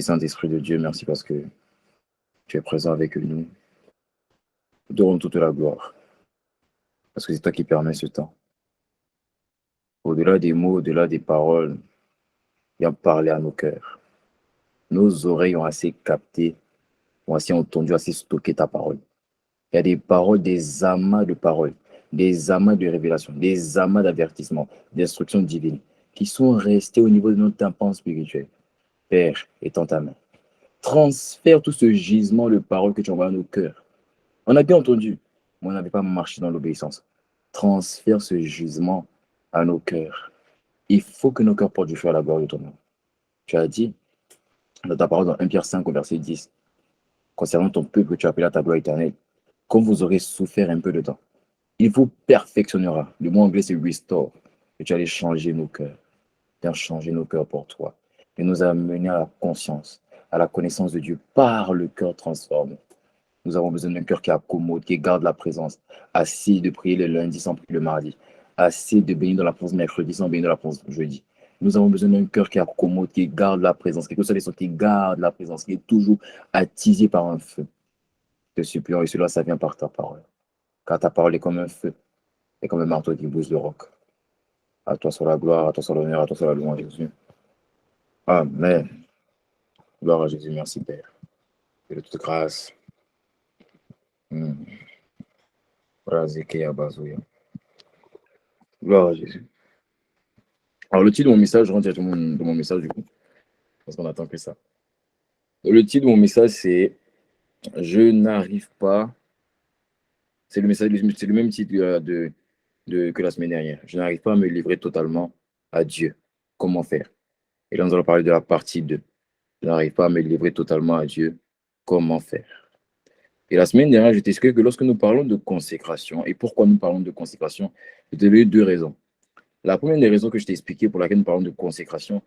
Saint-Esprit de Dieu, merci parce que tu es présent avec nous. Nous te rendons toute la gloire, parce que c'est toi qui permets ce temps. Au-delà des mots, au-delà des paroles, viens parler à nos cœurs. Nos oreilles ont assez capté, ont assez entendu, assez stocké ta parole. Il y a des paroles, des amas de paroles, des amas de révélations, des amas d'avertissements, d'instructions divines, qui sont restés au niveau de notre tympan spirituel. Père, étends ta main. Transfère tout ce gisement de paroles que tu envoies à nos cœurs. On a bien entendu, mais on n'avait pas marché dans l'obéissance. Transfère ce gisement à nos cœurs. Il faut que nos cœurs portent du feu à la gloire de ton nom. Tu as dit, dans ta parole dans 1 Pierre 5, au verset 10, concernant ton peuple que tu appelles à ta gloire éternelle, comme vous aurez souffert un peu de temps, il vous perfectionnera. Le mot anglais, c'est restore. Que tu allais changer nos cœurs. Viens changer nos cœurs pour toi. Et nous amener à la conscience, à la connaissance de Dieu par le cœur transformé. Nous avons besoin d'un cœur qui accommode, qui garde la présence. Assez de prier le lundi sans prier le mardi. Assez de bénir dans la présence mercredi sans bénir dans la présence jeudi. Nous avons besoin d'un cœur qui accommode, qui garde la présence. Quelque chose qui garde la présence, qui est toujours attisé par un feu. Je te supplie, et cela, ça vient par ta parole. Car ta parole est comme un feu, et comme un marteau qui bouge le roc. À toi soit la gloire, à toi soit l'honneur, à toi soit la louange, Jésus. Amen. Gloire à Jésus, merci Père. Et de toute grâce. Gloire à Jésus. Alors, le titre de mon message, je rentre directement dans mon message du coup, parce qu'on attend que ça. Le titre de mon message, c'est Je n'arrive pas. C'est le message, c'est le même titre que la semaine dernière. Je n'arrive pas à me livrer totalement à Dieu. Comment faire? Et là, nous allons parler de la partie 2. Je n'arrive pas à me livrer totalement à Dieu. Comment faire? Et la semaine dernière, je t'ai expliqué que lorsque nous parlons de consécration, et pourquoi nous parlons de consécration, je t'ai donné deux raisons. La première des raisons que je t'ai expliqué pour laquelle nous parlons de consécration,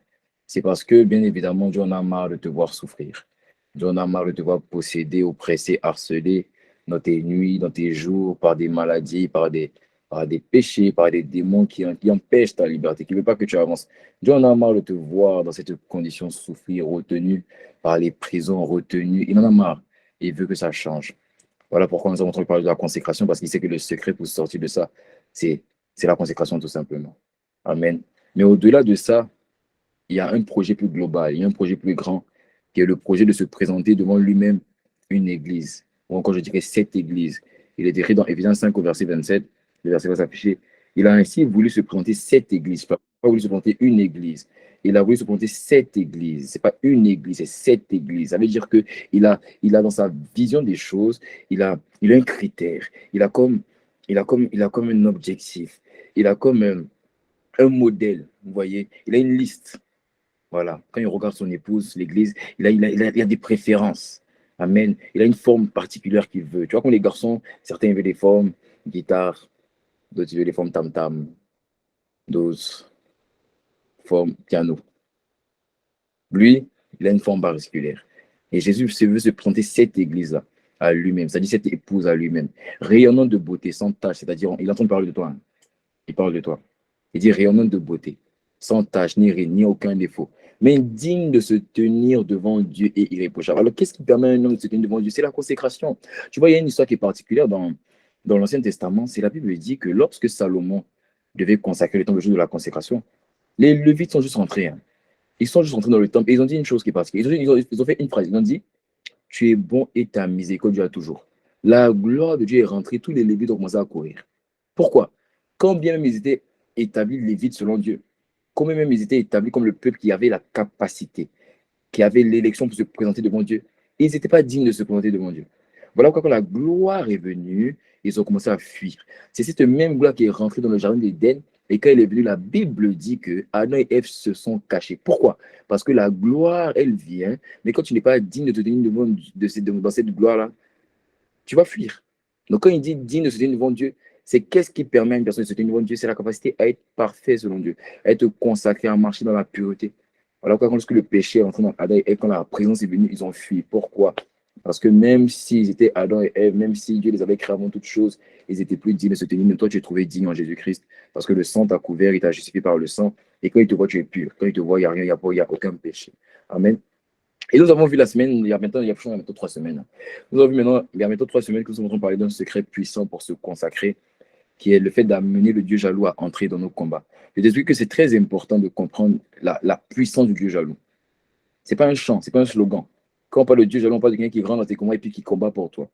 c'est parce que, bien évidemment, Dieu en a marre de te voir souffrir. Dieu en a marre de te voir posséder, oppressé, harcelé dans tes nuits, dans tes jours, par des maladies, par des péchés, par des démons qui empêchent ta liberté, qui ne veulent pas que tu avances. Dieu en a marre de te voir dans cette condition souffrir, retenu par les prisons, retenu. Il en a marre. Il veut que ça change. Voilà pourquoi nous avons entendu parler de la consécration, parce qu'il sait que le secret pour sortir de ça, c'est la consécration tout simplement. Amen. Mais au-delà de ça, il y a un projet plus global, il y a un projet plus grand, qui est le projet de se présenter devant lui-même une église, ou encore je dirais cette église. Il est écrit dans Éphésiens 5 au verset 27, le verset va s'afficher. Il a ainsi voulu se présenter cette église, pas voulu se présenter une église. Il a voulu se présenter cette église. Ce n'est pas une église, c'est cette église. Ça veut dire qu'il a dans sa vision des choses, il a un critère, il a comme un objectif, il a comme un modèle, vous voyez, il a une liste. Voilà. Quand il regarde son épouse, l'église, il a des préférences. Amen. Il a une forme particulière qu'il veut. Tu vois, comme les garçons, certains veulent des formes guitare, d'autres veulent des formes tam-tam, d'autres formes piano. Lui, il a une forme particulière. Et Jésus veut se présenter cette église-là à lui-même, c'est-à-dire cette épouse à lui-même, rayonnant de beauté, sans tache, c'est-à-dire, il est en train de parler de toi. Hein. Il parle de toi. Il dit rayonnant de beauté, sans tache, ni aucun défaut, mais digne de se tenir devant Dieu et irréprochable. Alors, qu'est-ce qui permet à un homme de se tenir devant Dieu? C'est la consécration. Tu vois, il y a une histoire qui est particulière dans l'Ancien Testament. C'est la Bible dit que lorsque Salomon devait consacrer le temps, le jour de la consécration, les Lévites sont juste rentrés. Hein. Ils sont juste rentrés dans le temple et ils ont dit une chose qui est particulière. Ils ont fait une phrase. Ils ont dit tu es bon et ta miséricorde Dieu a toujours. La gloire de Dieu est rentrée, tous les Lévites ont commencé à courir. Pourquoi? Quand bien même ils étaient établis Lévites selon Dieu, quand même ils étaient établis comme le peuple qui avait la capacité, qui avait l'élection pour se présenter devant Dieu, ils n'étaient pas dignes de se présenter devant Dieu. Voilà pourquoi quand la gloire est venue, ils ont commencé à fuir. C'est cette même gloire qui est rentrée dans le jardin d'Éden. Et quand elle est venue, la Bible dit que Adam et Ève se sont cachés. Pourquoi? Parce que la gloire, elle vient, mais quand tu n'es pas digne de te tenir devant dans cette gloire-là, tu vas fuir. Donc quand il dit digne de se tenir devant Dieu, c'est qu'est-ce qui permet à une personne de se tenir devant Dieu? C'est la capacité à être parfait selon Dieu, à être consacré, à marcher dans la pureté. Alors quand lorsque le péché est entré dans Adam et Ève, quand la présence est venue, ils ont fui. Pourquoi? Parce que même s'ils étaient Adam et Ève, même si Dieu les avait créés avant toute chose, ils étaient plus dignes de se tenir. Mais toi, tu es trouvé digne en Jésus-Christ. Parce que le sang t'a couvert, il t'a justifié par le sang. Et quand il te voit, tu es pur. Quand il te voit, il n'y a rien, il n'y a aucun péché. Amen. Et nous avons vu la semaine, il y a bientôt 3 semaines. Nous avons vu maintenant, il y a bientôt 3 semaines que nous avons parlé d'un secret puissant pour se consacrer, qui est le fait d'amener le Dieu jaloux à entrer dans nos combats. Je t'explique que c'est très important de comprendre la puissance du Dieu jaloux. Ce n'est pas un chant, ce n'est pas un slogan. Quand on parle de Dieu jaloux, on parle de quelqu'un qui rentre dans tes combats et puis qui combat pour toi.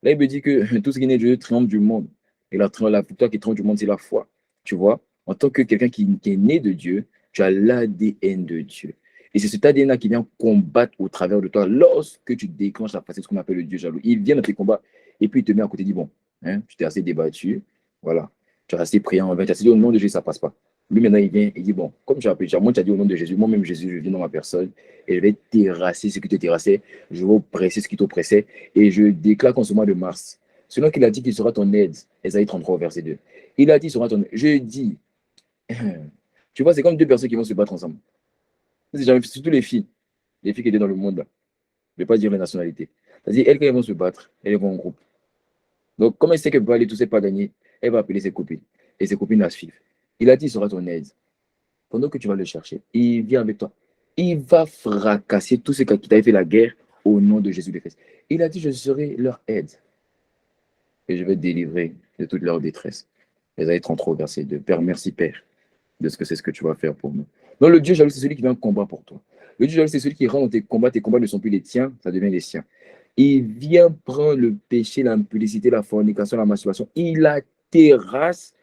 Là, il me dit que tout ce qui est né de Dieu triomphe du monde. Et la victoire qui triomphe du monde, c'est la foi. Tu vois, en tant que quelqu'un qui est né de Dieu, tu as l'ADN de Dieu. Et c'est cet ADN-là qui vient combattre au travers de toi lorsque tu déclenches la facette, ce qu'on appelle le Dieu jaloux. Il vient dans tes combats et puis il te met à côté, il dit, bon, hein, tu t'es assez débattu, voilà, tu as assez prié en vain, tu as assez dit au nom de Jésus, ça passe pas. Lui, maintenant, il vient, il dit, bon, comme tu as appelé, moi, tu as dit au nom de Jésus, moi-même, Jésus, je viens dans ma personne et je vais terrasser ce qui te terrassait, je vais oppresser ce qui t'oppressait et je déclare qu'en ce mois de mars, selon qu'il a dit qu'il sera ton aide, Ésaïe 33, verset 2, il a dit, il sera ton aide. Je dis, tu vois, c'est comme deux personnes qui vont se battre ensemble. Surtout les filles qui étaient dans le monde, là. Je ne vais pas dire les nationalités. C'est-à-dire, elles, quand elles vont se battre, elles vont en groupe. Donc, comme elle sait qu'elle peut aller tout seul pas gagner, elle va appeler ses copines. Et ses copines la suivent. Il a dit, il sera ton aide. Pendant que tu vas le chercher, il vient avec toi. Il va fracasser tous ceux qui t'avaient fait la guerre au nom de Jésus de Christ. Il a dit, je serai leur aide. Et je vais te délivrer de toute leur détresse. Ésaïe 33, verset 2. Père, merci Père, de ce que c'est ce que tu vas faire pour nous. Donc le Dieu jaloux, c'est celui qui vient en combat pour toi. Le Dieu jaloux, c'est celui qui rend dans tes combats ne sont plus les tiens, ça devient les siens. Il vient prendre le péché, l'impudicité, la fornication, la masturbation, il la terrasse,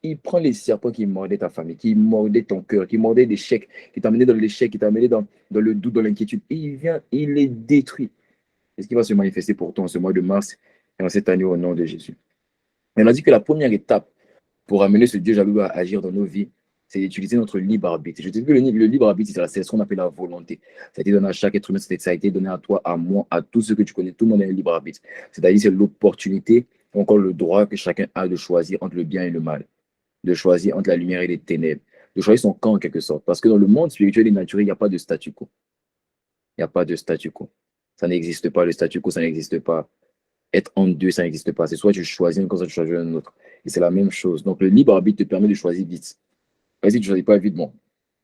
il prend les serpents qui mordaient ta famille, qui mordaient ton cœur, qui mordaient l'échec, qui t'amenaient dans l'échec, qui t'amenaient dans le doute, dans l'inquiétude. Il vient, il les détruit. C'est ce qui va se manifester pour toi en ce mois de mars et en cette année au nom de Jésus. Et on a dit que la première étape pour amener ce Dieu jaloux à agir dans nos vies, c'est d'utiliser notre libre arbitre. Je te dis que le libre arbitre, c'est ce qu'on appelle la volonté. Ça a été donné à chaque être humain, ça a été donné à toi, à moi, à tous ceux que tu connais. Tout le monde a un libre arbitre. C'est-à-dire, c'est l'opportunité, ou encore le droit que chacun a de choisir entre le bien et le mal, de choisir entre la lumière et les ténèbres, de choisir son camp en quelque sorte. Parce que dans le monde spirituel et naturel, il n'y a pas de statu quo. Il n'y a pas de statu quo. Ça n'existe pas. Le statu quo, ça n'existe pas. Être en deux, ça n'existe pas. C'est soit tu choisis un camp, soit tu choisis un autre. Et c'est la même chose. Donc, le libre arbitre te permet de choisir vite. Vas-y, tu ne choisis pas vite, bon.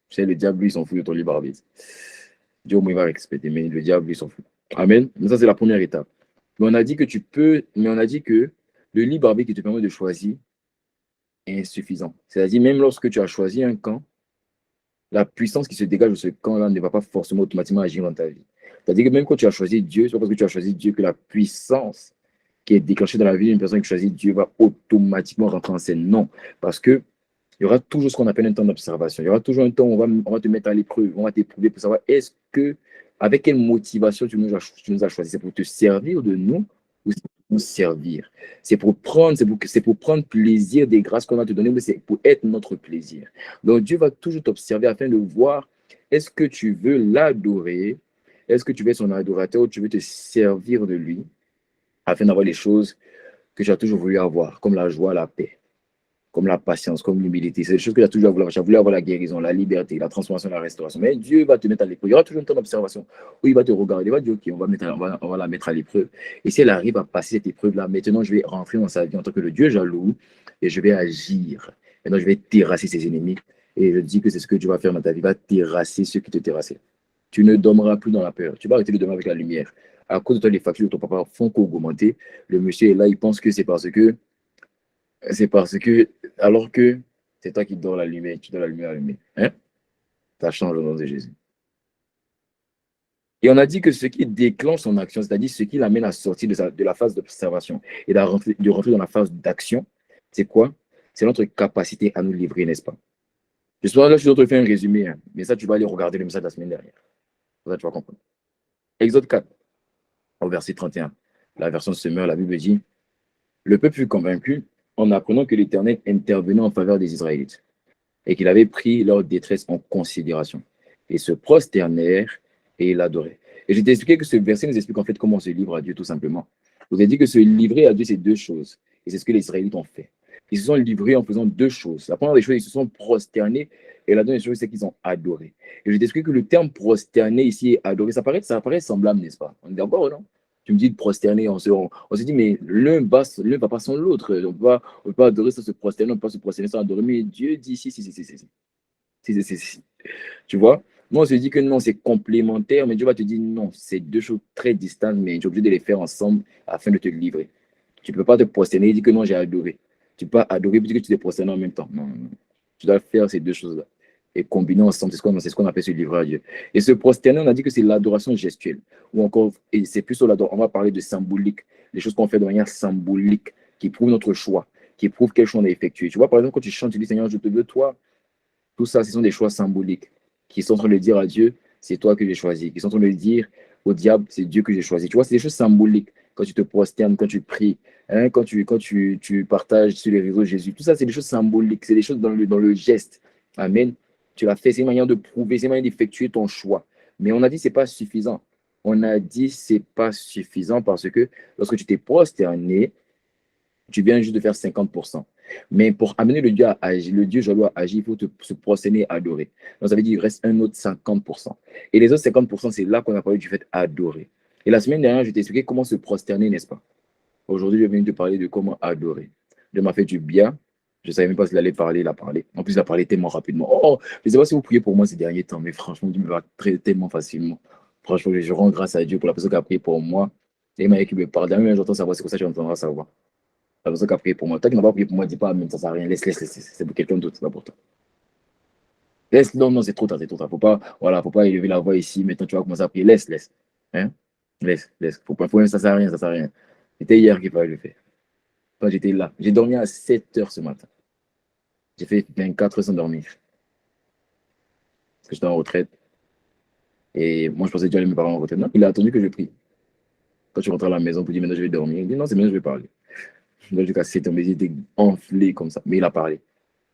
Tu sais, le diable, lui, il s'en fout de ton libre arbitre. Dieu, au moins, il va respecter, mais le diable, lui, il s'en fout. Amen. Donc, ça, c'est la première étape. Mais on a dit que mais on a dit que le libre arbitre qui te permet de choisir est insuffisant. C'est-à-dire, même lorsque tu as choisi un camp, la puissance qui se dégage de ce camp-là ne va pas forcément automatiquement agir dans ta vie. C'est-à-dire que même quand tu as choisi Dieu, c'est pas parce que tu as choisi Dieu que la puissance qui est déclenchée dans la vie d'une personne qui choisit Dieu va automatiquement rentrer en scène. Non, parce que il y aura toujours ce qu'on appelle un temps d'observation. Il y aura toujours un temps où on va te mettre à l'épreuve, on va t'éprouver pour savoir avec quelle motivation tu nous as choisi. C'est pour te servir de nous ou c'est pour nous servir. C'est pour prendre plaisir des grâces qu'on va te donner, mais c'est pour être notre plaisir. Donc Dieu va toujours t'observer afin de voir est-ce que tu veux l'adorer, est-ce que tu veux être son adorateur ou tu veux te servir de lui afin d'avoir les choses que tu as toujours voulu avoir, comme la joie, la paix, comme la patience, comme l'humilité. C'est des choses que tu as toujours voulu avoir. Tu as voulu avoir la guérison, la liberté, la transformation, la restauration. Mais Dieu va te mettre à l'épreuve. Il y aura toujours un temps d'observation où il va te regarder. Il va dire, OK, on va la mettre à l'épreuve. Et si elle arrive à passer cette épreuve-là, maintenant, je vais rentrer dans sa vie en tant que le Dieu jaloux et je vais agir. Maintenant, je vais terrasser ses ennemis. Et je dis que c'est ce que tu vas faire dans ta vie. Va terrasser ceux qui te terrassaient. Tu ne dormiras plus dans la peur. Tu vas arrêter de dormir avec la lumière. À cause de toi, les factures de ton papa font qu'augmenter. Le monsieur est là, il pense que alors que c'est toi qui dors la lumière, tu dors la lumière allumée. Hein? Ça change au nom de Jésus. Et on a dit que ce qui déclenche son action, c'est-à-dire ce qui l'amène à sortir de la phase d'observation et de rentrer dans la phase d'action, c'est quoi? C'est notre capacité à nous livrer, n'est-ce pas? J'espère là, je vais te faire un résumé, hein, mais ça, tu vas aller regarder le message de la semaine dernière. Ça, tu vas comprendre. Exode 4, au verset 31. La version Semeur, la Bible dit, le peuple fut convaincu en apprenant que l'Éternel intervenait en faveur des Israélites et qu'il avait pris leur détresse en considération. Et se prosternèrent et l'adoraient. Et je t'ai expliqué que ce verset nous explique en fait comment on se livre à Dieu tout simplement. Je vous ai dit que se livrer à Dieu, c'est deux choses. Et c'est ce que les Israélites ont fait. Ils se sont livrés en faisant deux choses. La première des choses, ils se sont prosternés. Et la deuxième chose, c'est qu'ils ont adoré. Et je t'ai expliqué que le terme prosterné ici et adoré, ça paraît semblable, n'est-ce pas? On est d'accord, non? Tu me dis de prosterner, on se dit, mais l'un va pas sans l'autre. On peut pas adorer sans se prosterner, on peut pas se prosterner sans adorer. Mais Dieu dit si, si, si, si, si. Si, si, si, si. Tu vois? Moi, on se dit que non, c'est complémentaire, mais Dieu va te dire non, c'est deux choses très distantes, mais tu es obligé de les faire ensemble afin de te livrer. Tu ne peux pas te prosterner et dire que non, j'ai adoré. Tu peux pas adorer et dire que tu t'es prosterné en même temps. Non, non, non. Tu dois faire ces deux choses-là et combiner ensemble. C'est ce qu'on appelle se livrer à Dieu. Et se prosterner, on a dit que c'est l'adoration gestuelle. Ou encore, et c'est plus sur l'adoration, on va parler de symbolique, des choses qu'on fait de manière symbolique, qui prouvent notre choix, qui prouvent quel choix on a effectué. Tu vois, par exemple, quand tu chantes, tu dis Seigneur, je te veux, toi, tout ça, ce sont des choix symboliques qui sont en train de dire à Dieu, c'est toi que j'ai choisi. Qui sont en train de dire au diable, c'est Dieu que j'ai choisi. Tu vois, c'est des choses symboliques. Quand tu te prosternes, quand tu pries, hein, quand tu partages sur les réseaux Jésus, tout ça, c'est des choses symboliques. C'est des choses dans le geste. Amen. Tu l'as fait, c'est une manière de prouver, c'est une manière d'effectuer ton choix. Mais on a dit, c'est pas suffisant. On a dit, c'est pas suffisant parce que lorsque tu t'es prosterné, tu viens juste de faire 50%. Mais pour amener le Dieu à agir, le Dieu jaloux à agir, il faut se prosterner, adorer. Donc ça veut dire qu'il reste un autre 50%. Et les autres 50%, c'est là qu'on a parlé du fait adorer. Et la semaine dernière, je t'ai expliqué comment se prosterner, n'est-ce pas? Aujourd'hui, je viens de te parler de comment adorer. Dieu m'a fait du bien. Je ne savais même pas s'il allait parler, il a parlé. En plus, il a parlé tellement rapidement. Oh, je ne sais pas si vous priez pour moi ces derniers temps, mais franchement, Dieu me va tellement facilement. Franchement, je rends grâce à Dieu pour la personne qui a prié pour moi. Et il m'a dit qu'il me parle. D'ailleurs, j'entends sa voix, c'est pour ça que tu entendras sa voix. La personne qui a prié pour moi. Toi qui n'as pas prié pour moi, dis pas, mais ça ne sert à rien. Laisse. C'est pour quelqu'un d'autre, c'est pas pour toi. Laisse, non, c'est trop tard, c'est trop tard. Faut pas élever la voix ici. Maintenant, tu vas commencer à prier. Laisse. Hein? Laisse. Ça sert à rien, ça sert à rien. C'était hier qu'il fallait le faire. Quand j'étais là. J'ai dormi à 7 heures ce matin. J'ai fait 24 heures sans dormir. Parce que j'étais en retraite. Et moi, je pensais que Dieu allait me parler en retraite. Non, il a attendu que je prie. Quand je rentre à la maison pour dire maintenant je vais dormir, il dit non, c'est maintenant je vais parler. Donc, jusqu'à 7 heures, mais j'étais enflé comme ça. Mais il a parlé.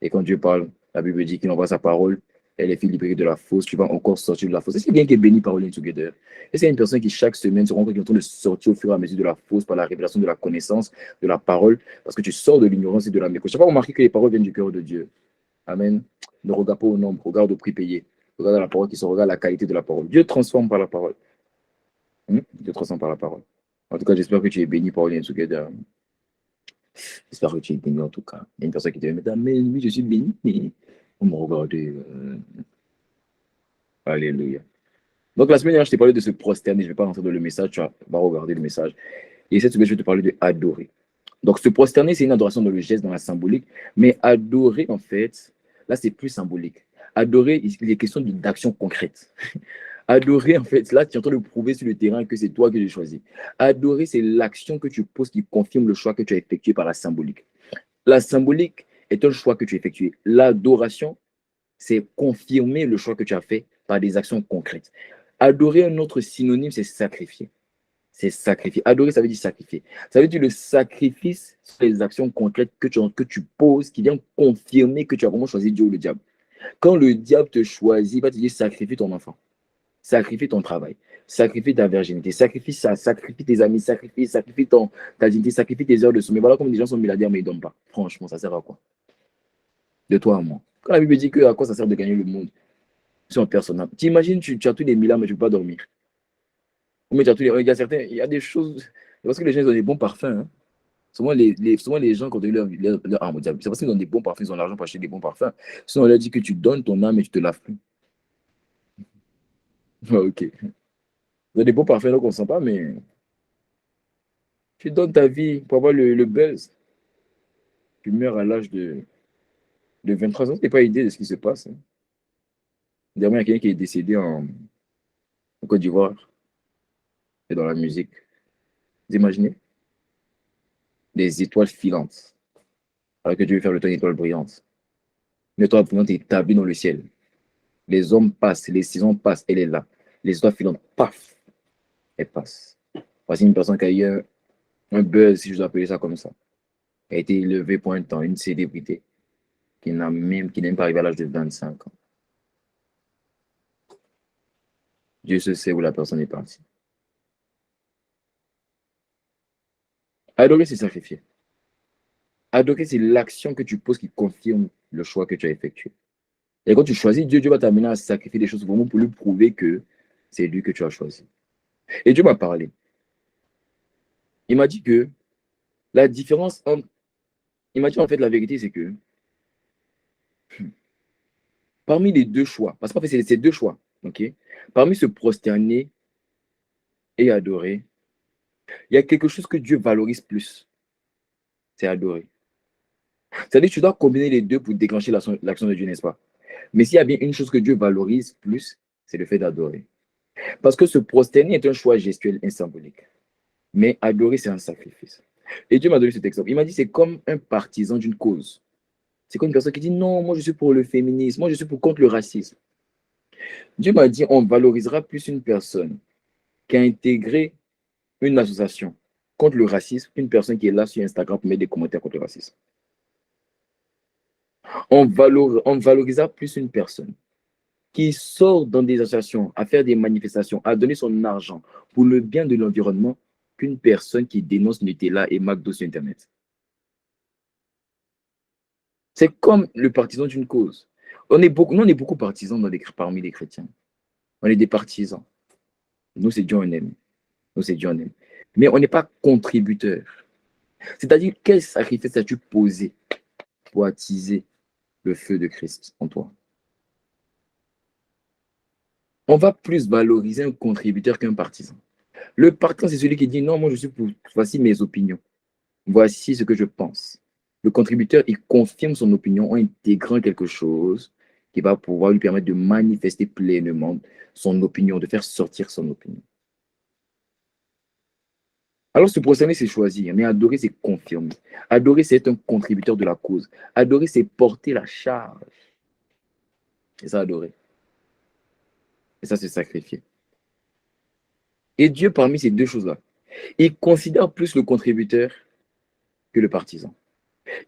Et quand Dieu parle, la Bible dit qu'il envoie sa parole, elle est fait libérer de la fosse, tu vas encore sortir de la fosse. Est-ce qu'il y a quelqu'un qui est béni par All In Together? Est-ce qu'il y a une personne qui chaque semaine se rend compte qu'il est en train de sortir au fur et à mesure de la fosse par la révélation de la connaissance, de la parole, parce que tu sors de l'ignorance et de la méconnaissance. Tu n'as pas remarqué que les paroles viennent du cœur de Dieu. Amen. Ne regarde pas au nombre, regarde au prix payé. Regarde la parole qui se regarde la qualité de la parole. Dieu transforme par la parole. Dieu transforme par la parole. En tout cas, j'espère que tu es béni par All In Together. J'espère que tu es béni en tout cas. Il y a une personne qui te dit, mais oui, je suis béni. On me regarde. Alléluia. Donc la semaine dernière, je t'ai parlé de se prosterner. Je ne vais pas rentrer dans le message, tu vas regarder le message. Et cette semaine, je vais te parler de adorer. Donc se prosterner, c'est une adoration dans le geste, dans la symbolique. Mais adorer, en fait, là, c'est plus symbolique. Adorer, il est question d'action concrète. Adorer, en fait, là, tu es en train de prouver sur le terrain que c'est toi que j'ai choisi. Adorer, c'est l'action que tu poses qui confirme le choix que tu as effectué par la symbolique. La symbolique est un choix que tu as effectué. L'adoration, c'est confirmer le choix que tu as fait par des actions concrètes. Adorer, un autre synonyme, c'est sacrifier. C'est sacrifier. Adorer, ça veut dire sacrifier. Ça veut dire le sacrifice sur les actions concrètes que tu poses, qui viennent confirmer que tu as vraiment choisi Dieu ou le diable. Quand le diable te choisit, il va te dire sacrifie ton enfant, sacrifie ton travail, sacrifie ta virginité, sacrifie ça, sacrifie tes amis, sacrifie ta dignité, sacrifie tes heures de sommeil. Voilà comme des gens sont milliardaires, mais ils ne donnent pas. Franchement, ça sert à quoi? De toi à moi. Quand la Bible dit que à quoi ça sert de gagner le monde? C'est impersonnable. Tu imagines, tu as tous les milliards, mais tu ne peux pas dormir. Mais tu as tous les, il y a certains, il y a des choses. C'est parce que les gens ils ont des bons parfums. Hein. Souvent, les gens, quand ils ont leur âme au diable, c'est parce qu'ils ont des bons parfums, ils ont l'argent pour acheter des bons parfums. Sinon, on leur dit que tu donnes ton âme et tu te laves plus. Ah, ok. Ils ont des bons parfums, donc on ne sent pas, mais tu donnes ta vie pour avoir le buzz. Tu meurs à l'âge de 23 ans, tu n'as pas idée de ce qui se passe. Hein. Dernièrement, il y a quelqu'un qui est décédé en Côte d'Ivoire et dans la musique. Vous imaginez? Des étoiles filantes. Alors que Dieu veut faire le temps une étoile brillante. Une étoile brillante est établie dans le ciel. Les hommes passent, les saisons passent, elle est là. Les étoiles filantes, paf, elle passe. Voici une personne qui a eu un buzz, si je dois appeler ça comme ça. Elle a été élevée pour un temps, une célébrité, qui n'est même pas arrivée à l'âge de 25 ans. Dieu se sait où la personne est partie. Adorer, c'est sacrifier. Adorer, c'est l'action que tu poses qui confirme le choix que tu as effectué. Et quand tu choisis Dieu, Dieu va t'amener à sacrifier des choses vraiment pour lui prouver que c'est lui que tu as choisi. Et Dieu m'a parlé. Il m'a dit que la différence entre... Il m'a dit en fait la vérité, c'est que parmi les deux choix, parce qu'en fait c'est deux choix. ok? Parmi se prosterner et adorer, il y a quelque chose que Dieu valorise plus, c'est adorer. C'est-à-dire que tu dois combiner les deux pour déclencher l'action de Dieu, n'est-ce pas? Mais s'il y a bien une chose que Dieu valorise plus, c'est le fait d'adorer. Parce que se prosterner est un choix gestuel et symbolique. Mais adorer, c'est un sacrifice. Et Dieu m'a donné cet exemple. Il m'a dit, c'est comme un partisan d'une cause. C'est comme une personne qui dit, non, moi je suis pour le féminisme, moi je suis contre le racisme. Dieu m'a dit, on valorisera plus une personne qui a intégré une association contre le racisme qu'une personne qui est là sur Instagram pour mettre des commentaires contre le racisme. On valorisera plus une personne qui sort dans des associations, à faire des manifestations, à donner son argent pour le bien de l'environnement qu'une personne qui dénonce Nutella et McDo sur Internet. C'est comme le partisan d'une cause. Nous, on est beaucoup partisans parmi les chrétiens. On est des partisans. Nous, c'est Dieu on aime. Nous, c'est Dieu on aime. Mais on n'est pas contributeurs. C'est-à-dire, quel sacrifice as-tu posé pour attiser le feu de Christ en toi? On va plus valoriser un contributeur qu'un partisan. Le partisan, c'est celui qui dit non, moi je suis pour, voici mes opinions. Voici ce que je pense. Le contributeur, il confirme son opinion en intégrant quelque chose qui va pouvoir lui permettre de manifester pleinement son opinion, de faire sortir son opinion. Alors, se prosterner, c'est choisir, mais adorer, c'est confirmer. Adorer, c'est être un contributeur de la cause. Adorer, c'est porter la charge. C'est ça, adorer. Et ça, c'est sacrifier. Et Dieu, parmi ces deux choses-là, il considère plus le contributeur que le partisan.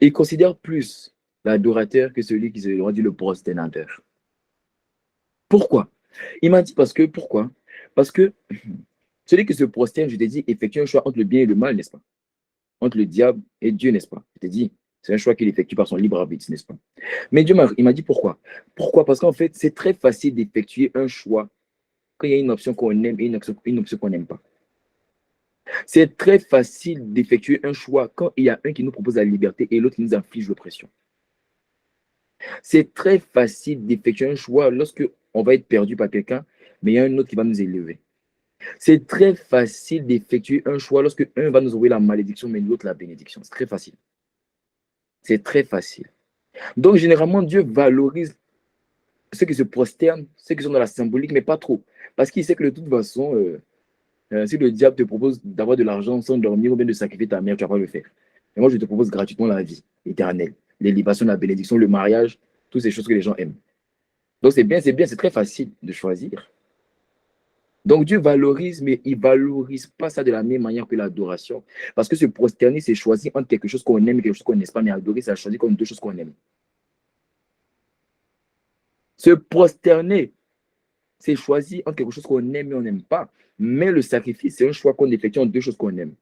Il considère plus l'adorateur que celui qui se dit le prosternateur. Pourquoi? Il m'a dit pourquoi? Parce que celui qui se prosterne, je t'ai dit, effectue un choix entre le bien et le mal, n'est-ce pas? Entre le diable et Dieu, n'est-ce pas? Je t'ai dit, c'est un choix qu'il effectue par son libre arbitre, n'est-ce pas? Mais Dieu il m'a dit pourquoi? Pourquoi? Parce qu'en fait, c'est très facile d'effectuer un choix quand il y a une option qu'on aime et une option qu'on n'aime pas. C'est très facile d'effectuer un choix quand il y a un qui nous propose la liberté et l'autre qui nous inflige l'oppression. C'est très facile d'effectuer un choix lorsque on va être perdu par quelqu'un, mais il y a un autre qui va nous élever. C'est très facile d'effectuer un choix lorsque un va nous envoyer la malédiction, mais l'autre la bénédiction. C'est très facile. C'est très facile. Donc, généralement, Dieu valorise ceux qui se prosternent, ceux qui sont dans la symbolique, mais pas trop. Parce qu'il sait que de toute façon, si le diable te propose d'avoir de l'argent sans dormir ou bien de sacrifier ta mère, tu ne vas pas le faire. Et moi, je te propose gratuitement la vie éternelle, l'élévation, la bénédiction, le mariage, toutes ces choses que les gens aiment. Donc, c'est bien, c'est très facile de choisir. Donc, Dieu valorise, mais il ne valorise pas ça de la même manière que l'adoration. Parce que se prosterner, c'est choisir entre quelque chose qu'on aime et quelque chose qu'on n'aime pas, mais adorer, c'est choisir comme deux choses qu'on aime. Se prosterner, c'est choisir entre quelque chose qu'on aime et on n'aime pas. Mais le sacrifice, c'est un choix qu'on effectue entre deux choses qu'on aime.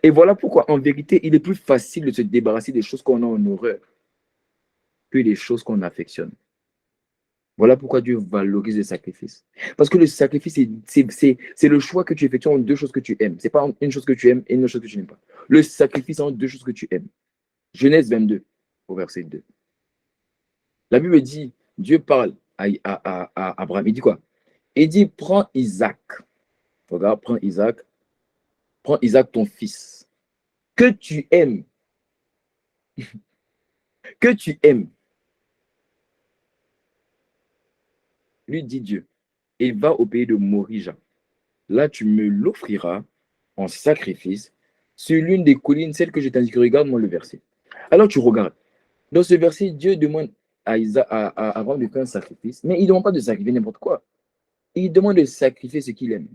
Et voilà pourquoi, en vérité, il est plus facile de se débarrasser des choses qu'on a en horreur que des choses qu'on affectionne. Voilà pourquoi Dieu valorise le sacrifice. Parce que le sacrifice, c'est le choix que tu effectues en deux choses que tu aimes. Ce n'est pas une chose que tu aimes et une autre chose que tu n'aimes pas. Le sacrifice, c'est en deux choses que tu aimes. Genèse 22, au verset 2. La Bible dit, Dieu parle à Abraham. Il dit quoi? Il dit, prends Isaac. Regarde, prends Isaac. Prends Isaac, ton fils, que tu aimes. Que tu aimes. Lui dit Dieu. Il va au pays de Morija. Là, tu me l'offriras en sacrifice sur l'une des collines, celle que je t'indique. Regarde-moi le verset. Alors tu regardes. Dans ce verset, Dieu demande à Abraham de faire un sacrifice, mais il ne demande pas de sacrifier n'importe quoi. Il demande de sacrifier ce qu'il aime.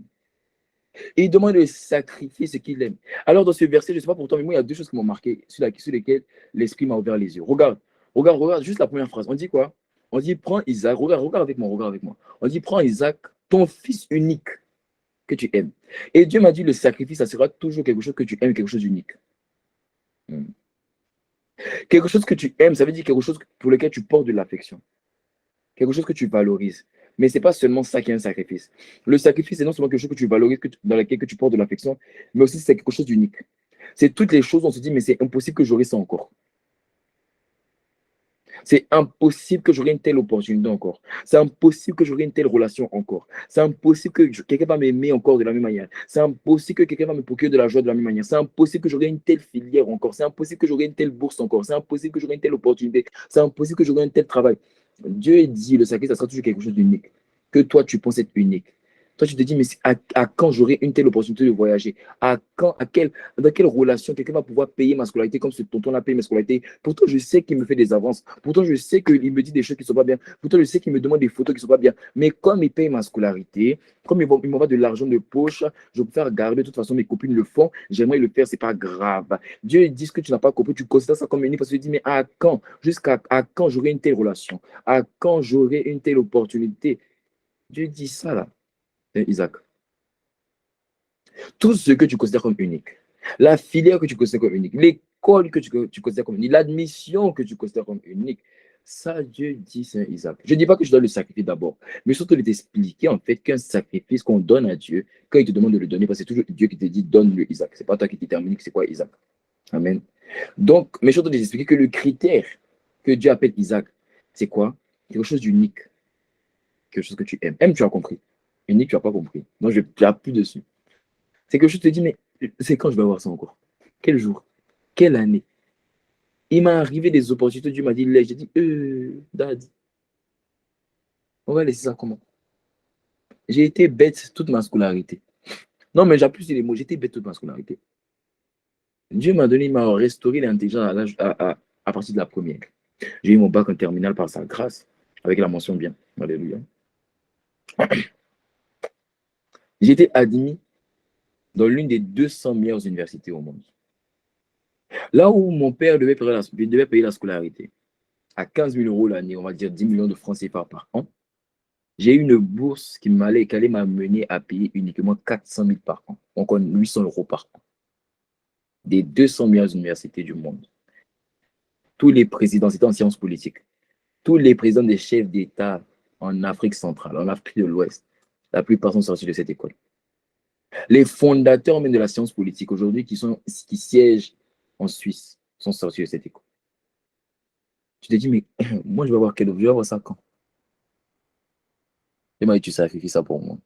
Et il demande de sacrifier ce qu'il aime. Alors dans ce verset, je ne sais pas pour toi, mais moi, il y a deux choses qui m'ont marqué, sur lesquelles l'Esprit m'a ouvert les yeux. Regarde, juste la première phrase. On dit quoi? On dit, prends Isaac, regarde avec moi. On dit, prends Isaac, ton fils unique que tu aimes. Et Dieu m'a dit, le sacrifice, ça sera toujours quelque chose que tu aimes, quelque chose d'unique. Quelque chose que tu aimes, ça veut dire quelque chose pour lequel tu portes de l'affection. Quelque chose que tu valorises. Mais ce n'est pas seulement ça qui est un sacrifice. Le sacrifice, c'est non seulement quelque chose que tu valorises, dans lequel tu portes de l'affection, mais aussi c'est quelque chose d'unique. C'est toutes les choses où on se dit, mais c'est impossible que j'aurai ça encore. C'est impossible que j'aurai une telle opportunité encore. C'est impossible que j'aurai une telle relation encore. C'est impossible que quelqu'un va m'aimer encore de la même manière. C'est impossible que quelqu'un va me procurer de la joie de la même manière. C'est impossible que j'aurai une telle filière encore. C'est impossible que j'aurai une telle bourse encore. C'est impossible que j'aurai une telle opportunité. C'est impossible que j'aurai un tel travail. Dieu dit, le sacrifice, ça sera toujours quelque chose d'unique. Que toi, tu penses être unique. Toi, tu te dis, mais à quand j'aurai une telle opportunité de voyager? À quand, dans quelle relation quelqu'un va pouvoir payer ma scolarité comme ce tonton a payé ma scolarité? Pourtant, je sais qu'il me fait des avances. Pourtant, je sais qu'il me dit des choses qui ne sont pas bien. Pourtant, je sais qu'il me demande des photos qui ne sont pas bien. Mais comme il paye ma scolarité, comme il m'envoie de l'argent de poche, je peux faire garder. De toute façon, mes copines le font. J'aimerais le faire, ce n'est pas grave. Dieu dit ce que tu n'as pas compris, tu considères ça comme unique parce que tu dis, mais à quand? Jusqu'à quand j'aurai une telle relation? À quand j'aurai une telle opportunité? Dieu dit ça là, Isaac. Tout ce que tu considères comme unique, la filière que tu considères comme unique, l'école que tu considères comme unique, l'admission que tu considères comme unique, ça, Dieu dit, Saint Isaac. Je ne dis pas que je dois le sacrifier d'abord, mais surtout de t'expliquer en fait qu'un sacrifice qu'on donne à Dieu, quand il te demande de le donner, parce que c'est toujours Dieu qui te dit donne-le Isaac. Ce n'est pas toi qui détermine c'est quoi Isaac. Amen. Donc, mais surtout de t'expliquer que le critère que Dieu appelle Isaac, c'est quoi? Quelque chose d'unique, quelque chose que tu aimes. Aimes, tu as compris. Unique, tu n'as pas compris. Non, je n'appuie plus dessus. C'est que je te dis, mais c'est quand je vais avoir ça encore? Quel jour? Quelle année? Il m'est arrivé des opportunités, Dieu m'a dit, j'ai dit, Dad, on va laisser ça comment? J'ai été bête toute ma scolarité. Non, mais j'appuie sur les mots, j'ai été bête toute ma scolarité. Dieu m'a donné, il m'a restauré l'intelligence à partir de la première. J'ai eu mon bac en terminale par sa grâce, avec la mention bien. Alléluia. J'ai été admis dans l'une des 200 meilleures universités au monde. Là où mon père devait payer la scolarité, à 15 000 euros l'année, on va dire 10 millions de francs CFA par an, j'ai eu une bourse qui allait m'amener à payer uniquement 400 000 par an, donc 800 euros par an, des 200 meilleures universités du monde. Tous les présidents, c'était en sciences politiques, tous les présidents des chefs d'État en Afrique centrale, en Afrique de l'Ouest, la plupart sont sortis de cette école. Les fondateurs même de la science politique aujourd'hui qui siègent en Suisse sont sortis de cette école. Tu te dis, mais moi, je vais avoir quel Je vais avoir ça quand? Et moi, tu sacrifies ça pour moi.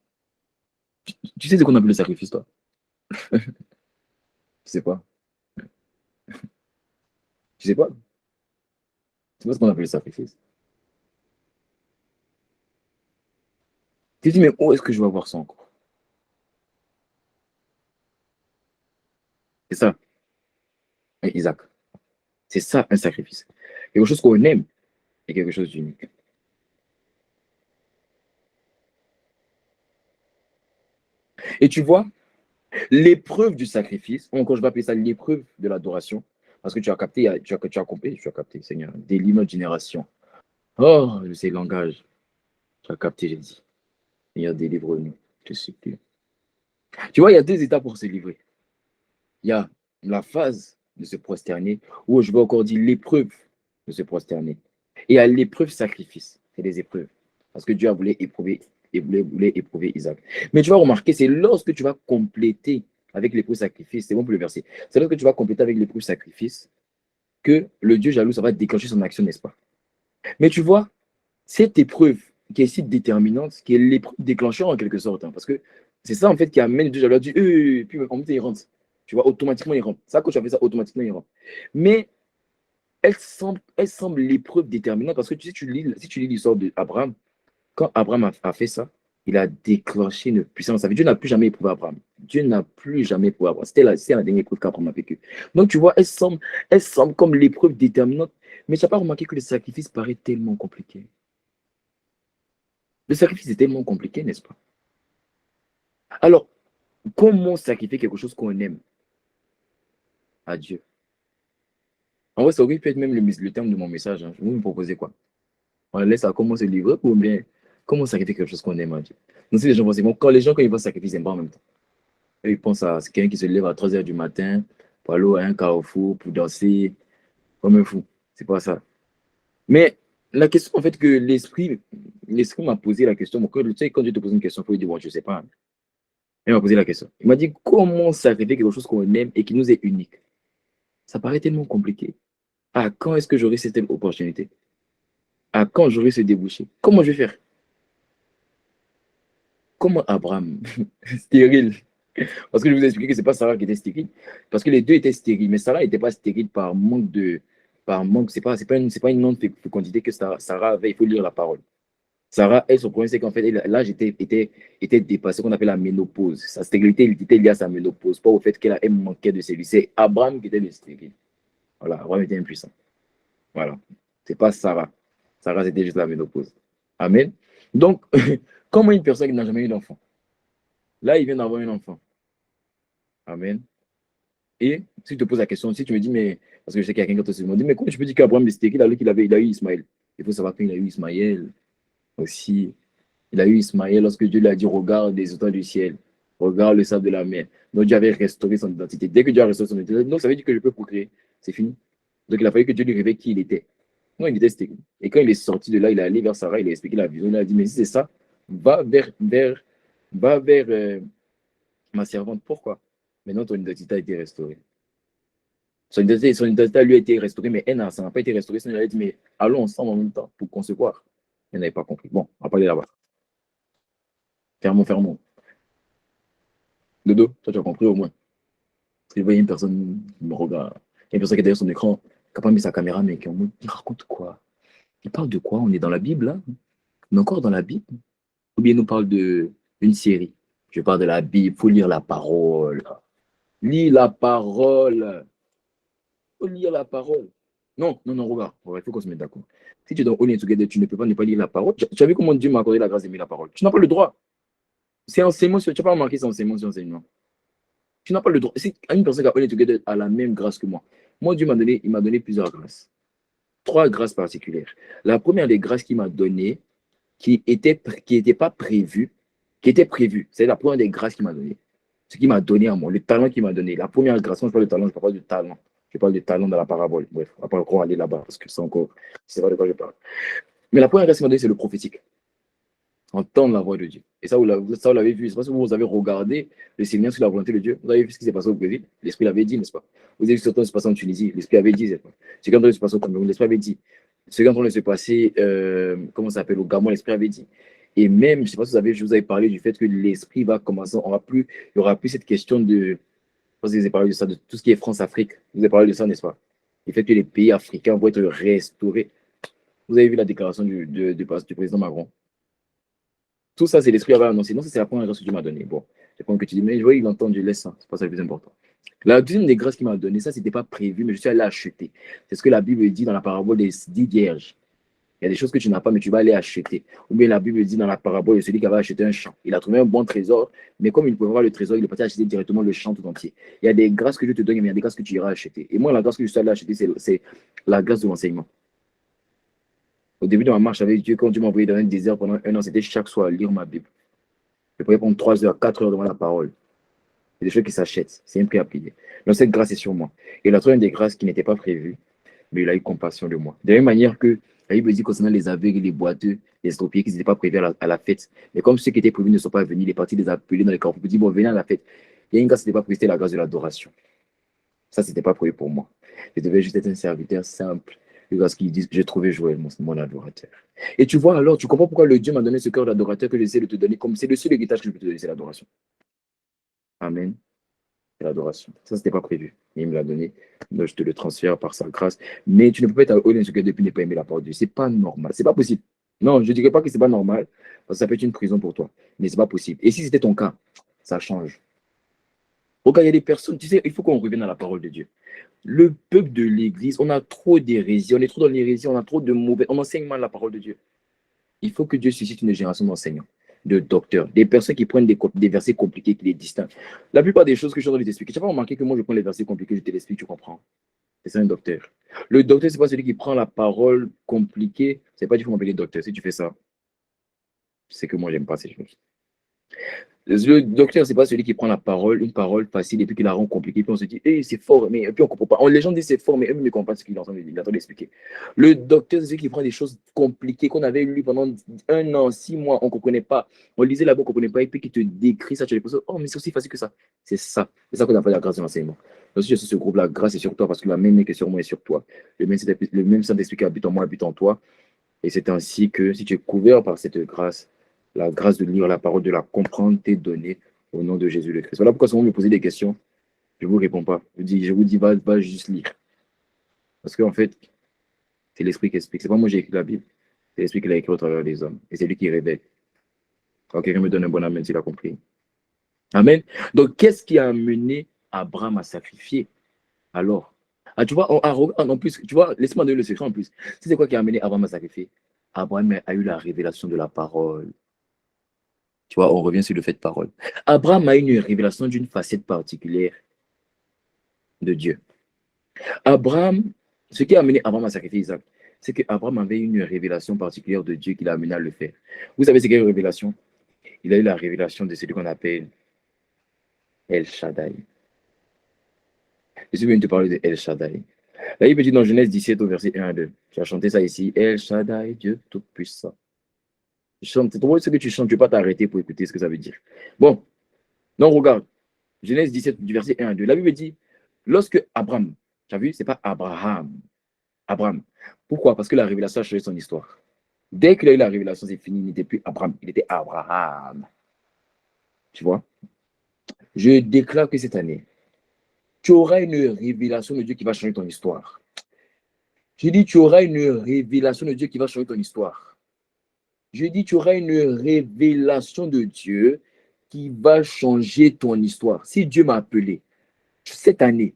Tu sais ce qu'on appelle le sacrifice, toi? Tu sais pas? Tu sais pas? Tu sais pas ce qu'on appelle le sacrifice? Tu te dis, mais où est-ce que je vais avoir ça encore? C'est ça, Isaac. C'est ça, un sacrifice. Quelque chose qu'on aime et quelque chose d'unique. Et tu vois, l'épreuve du sacrifice, ou encore je vais appeler ça l'épreuve de l'adoration, parce que tu as capté, tu as capté, Seigneur, délivre notre génération. Oh, je sais le langage. Tu as capté, j'ai dit. Seigneur, délivre-nous, je te supplie. Tu vois, il y a deux étapes pour se livrer. Il y a la phase de se prosterner, ou je vais encore dire l'épreuve de se prosterner. Et il y a l'épreuve sacrifice. C'est des épreuves. Parce que Dieu a voulu éprouver, voulait éprouver Isaac. Mais tu vas remarquer, c'est lorsque tu vas compléter avec l'épreuve sacrifice, c'est bon pour le verset, c'est lorsque tu vas compléter avec l'épreuve sacrifice que le Dieu jaloux, ça va déclencher son action, n'est-ce pas? Mais tu vois, cette épreuve qui est si déterminante, qui est l'épreuve déclencheur en quelque sorte, hein, parce que c'est ça en fait qui amène Dieu jaloux à dire, puis en fait, il rentre. Tu vois, automatiquement, il rentre. Ça, quand tu as fait ça, automatiquement, il rentre. Mais elle semble l'épreuve déterminante parce que tu sais, si tu lis l'histoire d'Abraham, quand Abraham a fait ça, il a déclenché une puissance. Dieu n'a plus jamais éprouvé Abraham. Dieu n'a plus jamais éprouvé Abraham. C'était la dernière épreuve qu'Abraham a vécue. Donc, tu vois, elle semble comme l'épreuve déterminante. Mais tu n'as pas remarqué que le sacrifice paraît tellement compliqué. Le sacrifice est tellement compliqué, n'est-ce pas? Alors, comment sacrifier quelque chose qu'on aime à Dieu? En vrai, ça aurait pu être même le terme de mon message, hein. Vous me proposez quoi? On laisse à comment se livrer ou bien comment sacrifier quelque chose qu'on aime à Dieu. Donc, si les gens pensent, bon, quand ils vont sacrifier, ils n'aiment pas en même temps. Ils pensent à quelqu'un qui se lève à 3 h du matin pour aller à un carrefour, pour danser comme un fou. C'est pas ça. Mais la question, en fait, que l'esprit m'a posé la question. Tu sais, quand je te pose une question, il faut dire, bon, je ne sais pas. Il m'a posé la question. Il m'a dit, comment sacrifier quelque chose qu'on aime et qui nous est unique? Ça paraît tellement compliqué. À quand est-ce que j'aurai cette opportunité? À quand est-ce que j'aurai cette opportunité? Et Dieu m'a dit, mais sacrifie quelque chose qu'on aime et qui nous est unique. Ça paraît tellement compliqué. À quand est-ce que j'aurai cette opportunité? Et Dieu m'a dit, mais sacrifie quelque chose qu'on aime et qui nous est unique. Ça paraît tellement compliqué. À quand j'aurai ce débouché? Comment je vais faire? Comment Abraham? Stérile. Parce que je vous ai expliqué que ce n'est pas Sarah qui était stérile. Parce que les deux étaient stériles. Mais Sarah n'était pas stérile par manque de. Par manque. C'est pas une non-fécondité que Sarah avait. Il faut lire la parole. Sarah, elle, son problème, c'est qu'en fait, l'âge était dépassé, qu'on appelle la ménopause. Sa stérilité était liée à sa ménopause, pas au fait qu'elle manquait de celui. C'est Abraham qui était le stérile. Voilà, Abraham était impuissant. Voilà. C'est pas Sarah. Sarah, c'était juste la ménopause. Amen. Donc, comment une personne qui n'a jamais eu d'enfant? Là, il vient d'avoir un enfant. Amen. Et si je te pose la question, si tu me dis, mais parce que je sais qu'il y a quelqu'un qui te demande, mais comment tu peux dire qu'Abraham est stérile alors qu'il a eu Ismaël? Il faut savoir qu'il a eu Ismaël aussi. Il a eu Ismaël lorsque Dieu lui a dit, regarde les étoiles du ciel, regarde le sable de la mer. Donc Dieu avait restauré son identité. Dès que Dieu a restauré son identité, donc ça veut dire que je peux procréer. C'est fini. Donc il a fallu que Dieu lui révèle qui il était. Non, il était stérile. Et quand il est sorti de là, il est allé vers Sarah, il a expliqué la vision. Il a dit, mais si c'est ça, va vers ma servante. Pourquoi? Maintenant, ton identité a été restaurée. Son identité lui a été restaurée, mais elle, ça n'a pas été restauré. Sinon, il a dit, mais allons ensemble en même temps pour concevoir. Elle n'avait pas compris. Bon, on va parler là-bas. Fermons. Dodo, toi, tu as compris au moins. Parce que je voyais une personne qui me regarde. Il y a une personne qui est derrière son écran, qui n'a pas mis sa caméra, mais qui il raconte quoi? Il parle de quoi? On est dans la Bible, là? On est encore dans la Bible? Ou bien il nous parle d'une série? Je parle de la Bible, il faut lire la parole. Lis la parole. Il faut lire la parole. Non, regarde. Il faut qu'on se mette d'accord. Si tu es dans All In Together, tu ne peux pas ne pas lire la parole. Tu as vu comment Dieu m'a accordé la grâce d'aimer la parole? Tu n'as pas le droit. C'est enseignement, tu n'as pas remarqué, c'est enseignement. Tu n'as pas le droit. Si une personne qui a All In Together a la même grâce que moi, Dieu il m'a donné plusieurs grâces. 3 grâces particulières. La première des grâces qu'il m'a données, qui était pas prévue, qui était prévue, c'est la première des grâces qu'il m'a donné. Ce qu'il m'a donné à moi, le talent qu'il m'a donné. La première grâce, quand je parle de talent, je parle de talent. Je parle de talent dans la parabole. Bref, on va pas encore aller là-bas parce que c'est pas de quoi je parle. Mais la première grâce qu'il m'a donné, c'est le prophétique. Entendre la voix de Dieu. Et ça, vous l'avez vu. Je ne sais pas si vous avez regardé le séminaire sur la volonté de Dieu. Vous avez vu ce qui s'est passé au Brésil. L'Esprit l'avait dit, n'est-ce pas? Vous avez vu ce qui s'est passé en Tunisie. L'Esprit avait dit, n'est-ce pas? Ce qui est en train de se passer au Cameroun. L'Esprit avait dit. Ce qui est en train de se passer, comment ça s'appelle, au Gabon, l'Esprit avait dit. Et même, je ne sais pas si je vous avais parlé du fait que l'Esprit va commencer. Il n'y aura plus cette question de. Je pense que vous avez parlé de ça, de tout ce qui est France-Afrique. Vous avez parlé de ça, n'est-ce pas? Le fait que les pays africains vont être restaurés. Vous avez vu la déclaration du président Macron. Tout ça, c'est l'esprit avait annoncé. Non, ça, c'est la première grâce que Dieu m'a donnée. Bon, c'est pas que tu dis, mais je vois, il entend, je laisse ça. C'est pas ça le plus important. La deuxième des grâces qu'il m'a donné, ça, c'était pas prévu, mais je suis allé acheter. C'est ce que la Bible dit dans la parabole des 10 vierges. Il y a des choses que tu n'as pas, mais tu vas aller acheter. Ou bien la Bible dit dans la parabole de celui qui avait acheté un champ. Il a trouvé un bon trésor, mais comme il ne pouvait pas avoir le trésor, il est parti acheter directement le champ tout entier. Il y a des grâces que Dieu te donne, mais il y a des grâces que tu iras acheter. Et moi, la grâce que je suis allé acheter, c'est la grâce de l'enseignement. Au début de ma marche avec Dieu, quand Dieu m'a envoyé dans un désert pendant 1 an, c'était chaque soir lire ma Bible. Je pourrais prendre 3 heures, 4 heures devant la parole. C'est des choses qui s'achètent. C'est un prix à payer. Donc, cette grâce est sur moi. Et la troisième des grâces qui n'était pas prévue, mais il a eu compassion de moi. De la même manière que la Bible dit concernant les aveugles, les boiteux, les estropiés qui n'étaient pas prévus à la fête. Mais comme ceux qui étaient prévus ne sont pas venus, il est parti les appeler dans les corps pour dire, bon, venez à la fête. Il y a une grâce qui n'était pas prévue, c'était la grâce de l'adoration. Ça, ce n'était pas prévu pour moi. Je devais juste être un serviteur simple. Parce qu'ils disent que j'ai trouvé Joël, mon adorateur. Et tu vois alors, tu comprends pourquoi le Dieu m'a donné ce cœur d'adorateur que j'essaie de te donner, comme c'est le seul héritage que je peux te donner, c'est l'adoration. Amen. C'est l'adoration. Ça, c'était pas prévu. Il me l'a donné. Donc, je te le transfère par sa grâce. Mais tu ne peux pas être à All In Together depuis ne pas aimer la parole de Dieu. C'est pas normal. C'est pas possible. Non, je ne dirais pas que c'est pas normal, parce que ça peut être une prison pour toi. Mais c'est pas possible. Et si c'était ton cas, ça change. Regarde, il y a des personnes, tu sais, il faut qu'on revienne à la parole de Dieu. Le peuple de l'Église, on a trop d'hérésie, on est trop dans l'hérésie, on a trop de mauvais. On enseigne mal la parole de Dieu. Il faut que Dieu suscite une génération d'enseignants, de docteurs, des personnes qui prennent des versets compliqués, qui les distinguent. La plupart des choses que je suis en train de t'expliquer, tu n'as pas remarqué que moi je prends les versets compliqués, je te l'explique, tu comprends. C'est ça un docteur. Le docteur, ce n'est pas celui qui prend la parole compliquée. C'est pas du tout m'appeler docteur. Si tu fais ça, c'est que moi, j'aime pas ces choses. Le docteur, c'est pas celui qui prend la parole, une parole facile, et puis qui la rend compliquée, puis on se dit, hey, c'est fort, mais et puis on comprend pas. Les gens disent c'est fort, mais eux ne comprennent pas ce qu'il est en train d'expliquer. Le docteur, c'est celui qui prend des choses compliquées qu'on avait lues pendant 1 an, 6 mois, on ne comprenait pas. On lisait là-bas, on ne comprenait pas, et puis qui te décrit ça, tu as l'impression, oh, mais c'est aussi facile que ça. C'est ça. C'est ça qu'on appelle la grâce de l'enseignement. Donc, si je suis ce groupe, la grâce est sur toi, parce que la même est que sur moi et sur toi. Le même Saint-Esprit qui habite en moi, habite en toi. Et c'est ainsi que si tu es couvert par cette grâce, la grâce de lire la parole, de la comprendre, t'est donnée au nom de Jésus le Christ. Voilà pourquoi si vous me posez des questions, je ne vous réponds pas. Je vous dis, va juste lire. Parce qu'en fait, c'est l'Esprit qui explique. C'est pas moi qui ai écrit la Bible. C'est l'Esprit qui l'a écrit au travers des hommes. Et c'est lui qui révèle. Quand quelqu'un me donne un bon amen, s'il a compris. Amen. Donc, qu'est-ce qui a amené Abraham à sacrifier alors? Ah, tu vois, en plus, tu vois, laisse-moi donner le secret en plus. C'est quoi qui a amené Abraham à sacrifier? Abraham a eu la révélation de la parole. Tu vois, on revient sur le fait de parole. Abraham a eu une révélation d'une facette particulière de Dieu. Abraham, ce qui a amené Abraham à sacrifier Isaac, c'est qu'Abraham avait une révélation particulière de Dieu qui l'a amené à le faire. Vous savez, c'est quelle révélation? Il a eu la révélation de celui qu'on appelle El Shaddai. Je suis venu te parler de El Shaddai. Là, il dit dans Genèse 17 au verset 1 à 2. Tu as chanté ça ici. El Shaddai, Dieu Tout-Puissant. Chante, tu vois ce que tu chantes, tu ne peux pas t'arrêter pour écouter ce que ça veut dire. Bon, non, regarde. Genèse 17, du verset 1 à 2. La Bible dit, lorsque Abraham, tu as vu, ce n'est pas Abraham. Abraham. Pourquoi? Parce que la révélation a changé son histoire. Dès qu'il a eu la révélation, c'est fini, il n'était plus Abraham, il était Abraham. Tu vois? Je déclare que cette année, tu auras une révélation de Dieu qui va changer ton histoire. Je dis, tu auras une révélation de Dieu qui va changer ton histoire. Je dis, tu auras une révélation de Dieu qui va changer ton histoire. Si Dieu m'a appelé cette année,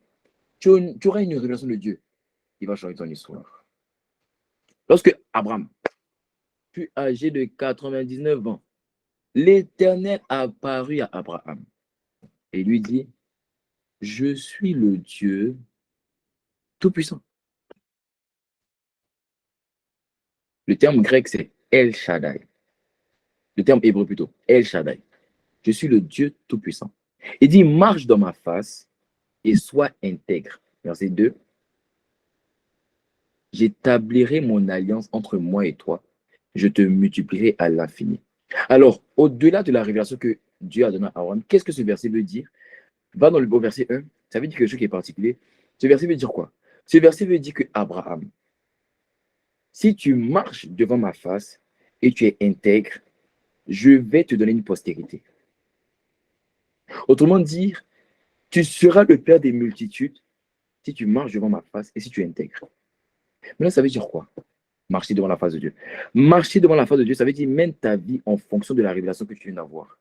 tu auras une révélation de Dieu qui va changer ton histoire. Lorsque Abraham fut âgé de 99 ans, l'Éternel apparut à Abraham et lui dit, je suis le Dieu Tout-Puissant. Le terme grec, c'est El Shaddai. Le terme hébreu plutôt, El Shaddai. Je suis le Dieu Tout-Puissant. Il dit, marche dans ma face et sois intègre. Verset 2. J'établirai mon alliance entre moi et toi. Je te multiplierai à l'infini. Alors, au-delà de la révélation que Dieu a donnée à Aaron, qu'est-ce que ce verset veut dire? Va dans le beau verset 1. Ça veut dire quelque chose qui est particulier. Ce verset veut dire quoi? Ce verset veut dire que Abraham, si tu marches devant ma face et tu es intègre, je vais te donner une postérité. Autrement dit, tu seras le père des multitudes si tu marches devant ma face et si tu intègres. Mais là, ça veut dire quoi? Marcher devant la face de Dieu. Marcher devant la face de Dieu, ça veut dire mène ta vie en fonction de la révélation que tu viens d'avoir.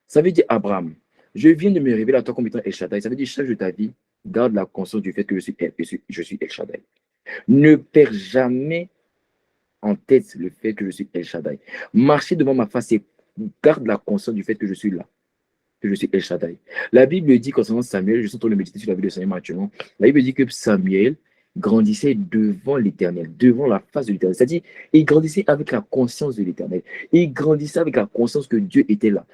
Ça veut dire, Abraham, je viens de me révéler à toi comme étant El Shaddai. Ça veut dire, chaque jour de ta vie, garde la conscience du fait que je suis El Shaddai. Ne perds jamais en tête le fait que je suis El Shaddai. Marcher devant ma face et garde la conscience du fait que je suis là, que je suis El Shaddai. La Bible dit concernant Samuel, je suis en train de méditer sur la vie de Samuel actuellement, la Bible dit que Samuel grandissait devant l'Éternel, devant la face de l'Éternel. C'est-à-dire, il grandissait avec la conscience de l'Éternel. Il grandissait avec la conscience que Dieu était là.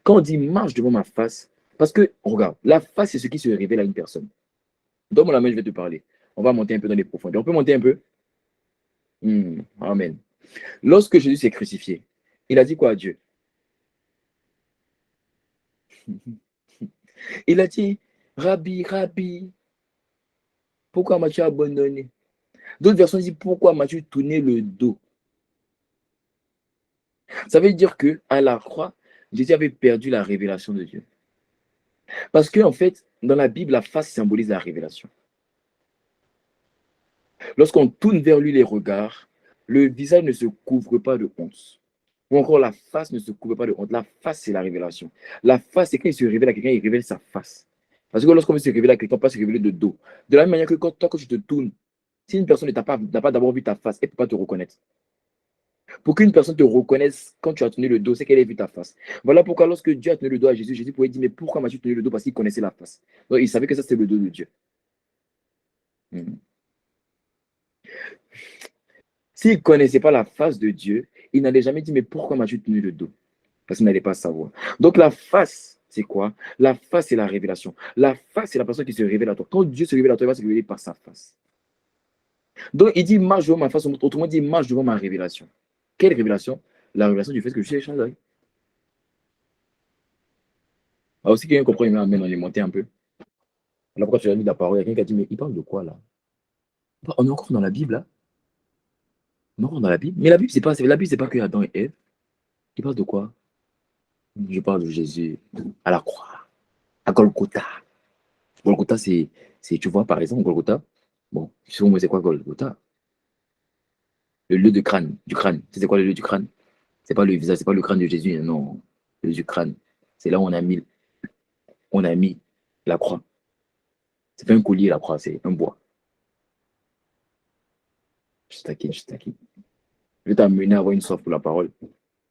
Quand on dit marche devant ma face, parce que, regarde, la face, c'est ce qui se révèle à une personne. Donne-moi la main, je vais te parler. On va monter un peu dans les profondeurs. On peut monter un peu? Amen. Lorsque Jésus s'est crucifié, il a dit quoi à Dieu? Il a dit, Rabbi, Rabbi, pourquoi m'as-tu abandonné? D'autres versions disent, pourquoi m'as-tu tourné le dos? Ça veut dire que à la croix, Jésus avait perdu la révélation de Dieu. Parce que, en fait, dans la Bible, la face symbolise la révélation. Lorsqu'on tourne vers lui les regards, le visage ne se couvre pas de honte. Ou encore, la face ne se couvre pas de honte. La face, c'est la révélation. La face, c'est quand il se révèle à quelqu'un, il révèle sa face. Parce que lorsqu'on veut se révéler à quelqu'un, on peut pas se révéler de dos. De la même manière que quand tu te tournes, si une personne n'a pas d'abord vu ta face, elle ne peut pas te reconnaître. Pour qu'une personne te reconnaisse quand tu as tenu le dos, c'est qu'elle ait vu ta face. Voilà pourquoi lorsque Dieu a tenu le dos à Jésus, Jésus pouvait dire, mais pourquoi m'as-tu tenu le dos? Parce qu'il connaissait la face. Donc il savait que ça, c'était le dos de Dieu. Hmm. S'il ne connaissait pas la face de Dieu, il n'allait jamais dit, mais pourquoi m'as-tu tenu le dos? Parce qu'il n'allait pas savoir. Donc la face, c'est quoi? La face, c'est la révélation. La face, c'est la personne qui se révèle à toi. Quand Dieu se révèle à toi, il va se révéler par sa face. Donc il dit, marche devant ma face, autrement dit, marche devant ma révélation. Quelle révélation? La révélation du fait que je suis échangé. Alors, si quelqu'un comprend, il m'a amené, on est monté un peu. Alors, pourquoi tu as mis la parole? Il y a quelqu'un qui a dit, mais il parle de quoi là? On est encore dans la Bible là? Non, dans la Bible. Mais la Bible, c'est pas que Adam et Ève. Il parle de quoi? Je parle de Jésus à la croix, à Golgotha. Golgotha, tu vois, par exemple, Golgotha. Bon, sur moi, c'est quoi Golgotha? Le lieu de crâne, du crâne. C'est quoi le lieu du crâne? C'est pas le visage, c'est pas le crâne de Jésus, hein, non. Le lieu du crâne. C'est là où on a mis la croix. C'est pas un collier, la croix, c'est un bois. Je taquine, je taquine. Je vais t'amener à avoir une soif pour la parole.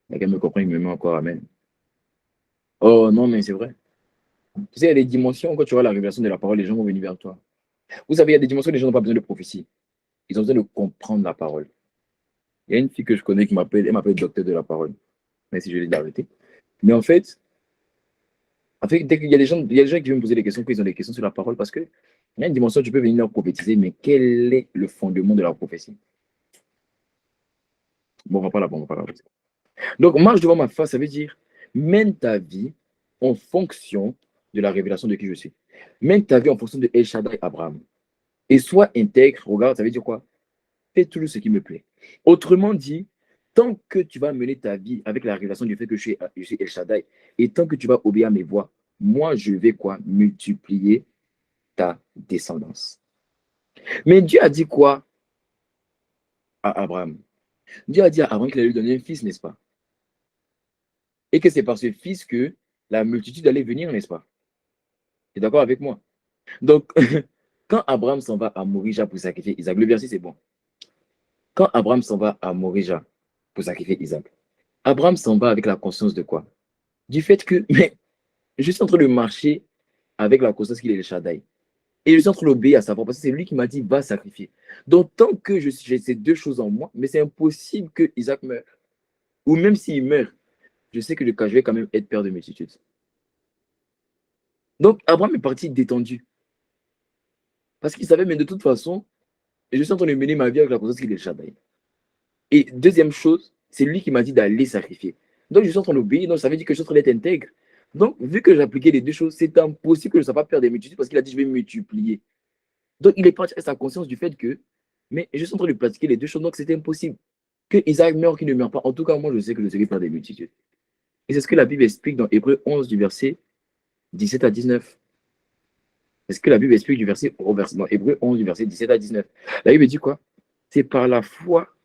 Quelqu'un me comprend, il me met encore amen. Oh non, mais c'est vrai. Tu sais, il y a des dimensions, quand tu vois la révélation de la parole, les gens vont venir vers toi. Vous savez, il y a des dimensions où les gens n'ont pas besoin de prophétie. Ils ont besoin de comprendre la parole. Il y a une fille que je connais elle m'appelle docteur de la parole. Mais si je l'ai l'arrêter. Mais en fait, dès qu'il y a des gens, il y a des gens qui viennent me poser des questions, qu'ils ont des questions sur la parole, parce que il y a une dimension où tu peux venir leur prophétiser, mais quel est le fondement de la prophétie? Bon, on va pas là-bas, on va pas là-bas. Donc, marche devant ma face, ça veut dire mène ta vie en fonction de la révélation de qui je suis. Mène ta vie en fonction de El Shaddai Abraham. Et sois intègre, regarde, ça veut dire quoi? Fais tout ce qui me plaît. Autrement dit, tant que tu vas mener ta vie avec la révélation du fait que je suis El Shaddai, et tant que tu vas obéir à mes voix, moi, je vais quoi? Multiplier ta descendance. Mais Dieu a dit quoi à Abraham? Dieu a dit à Abraham qu'il allait lui donner un fils, n'est-ce pas? Et que c'est par ce fils que la multitude allait venir, n'est-ce pas? Tu es d'accord avec moi? Donc, quand Abraham s'en va à Morija pour sacrifier Isaac, le verset c'est bon. Quand Abraham s'en va à Morija pour sacrifier Isaac, Abraham s'en va avec la conscience de quoi? Du fait que, mais je suis en train de marcher avec la conscience qu'il est le Shaddai. Et je suis en train d'obéir à sa voix parce que c'est lui qui m'a dit va sacrifier. Donc, tant que j'ai ces deux choses en moi, mais c'est impossible que Isaac meure. Ou même s'il meurt, je sais que je vais quand même être père de multitudes. Donc, Abraham est parti détendu. Parce qu'il savait, mais de toute façon, je suis en train de mener ma vie avec la conscience qu'il est le Shaddai. Et deuxième chose, c'est lui qui m'a dit d'aller sacrifier. Donc, je suis en train d'obéir, donc ça veut dire que je suis en train d'être intègre. Donc, vu que j'appliquais les deux choses, c'est impossible que je ne sois pas père des multitudes parce qu'il a dit je vais multiplier. Donc, il est parti à sa conscience du fait que, mais je suis en train de pratiquer les deux choses, donc c'était impossible. Que Isaac meure ou qu'il ne meure pas. En tout cas, moi, je sais que je serai père des multitudes. Et c'est ce que la Bible explique dans Hébreu 11, du verset 17 à 19. C'est ce que la Bible explique dans Hébreu 11, du verset 17 à 19. La Bible dit quoi? C'est par la foi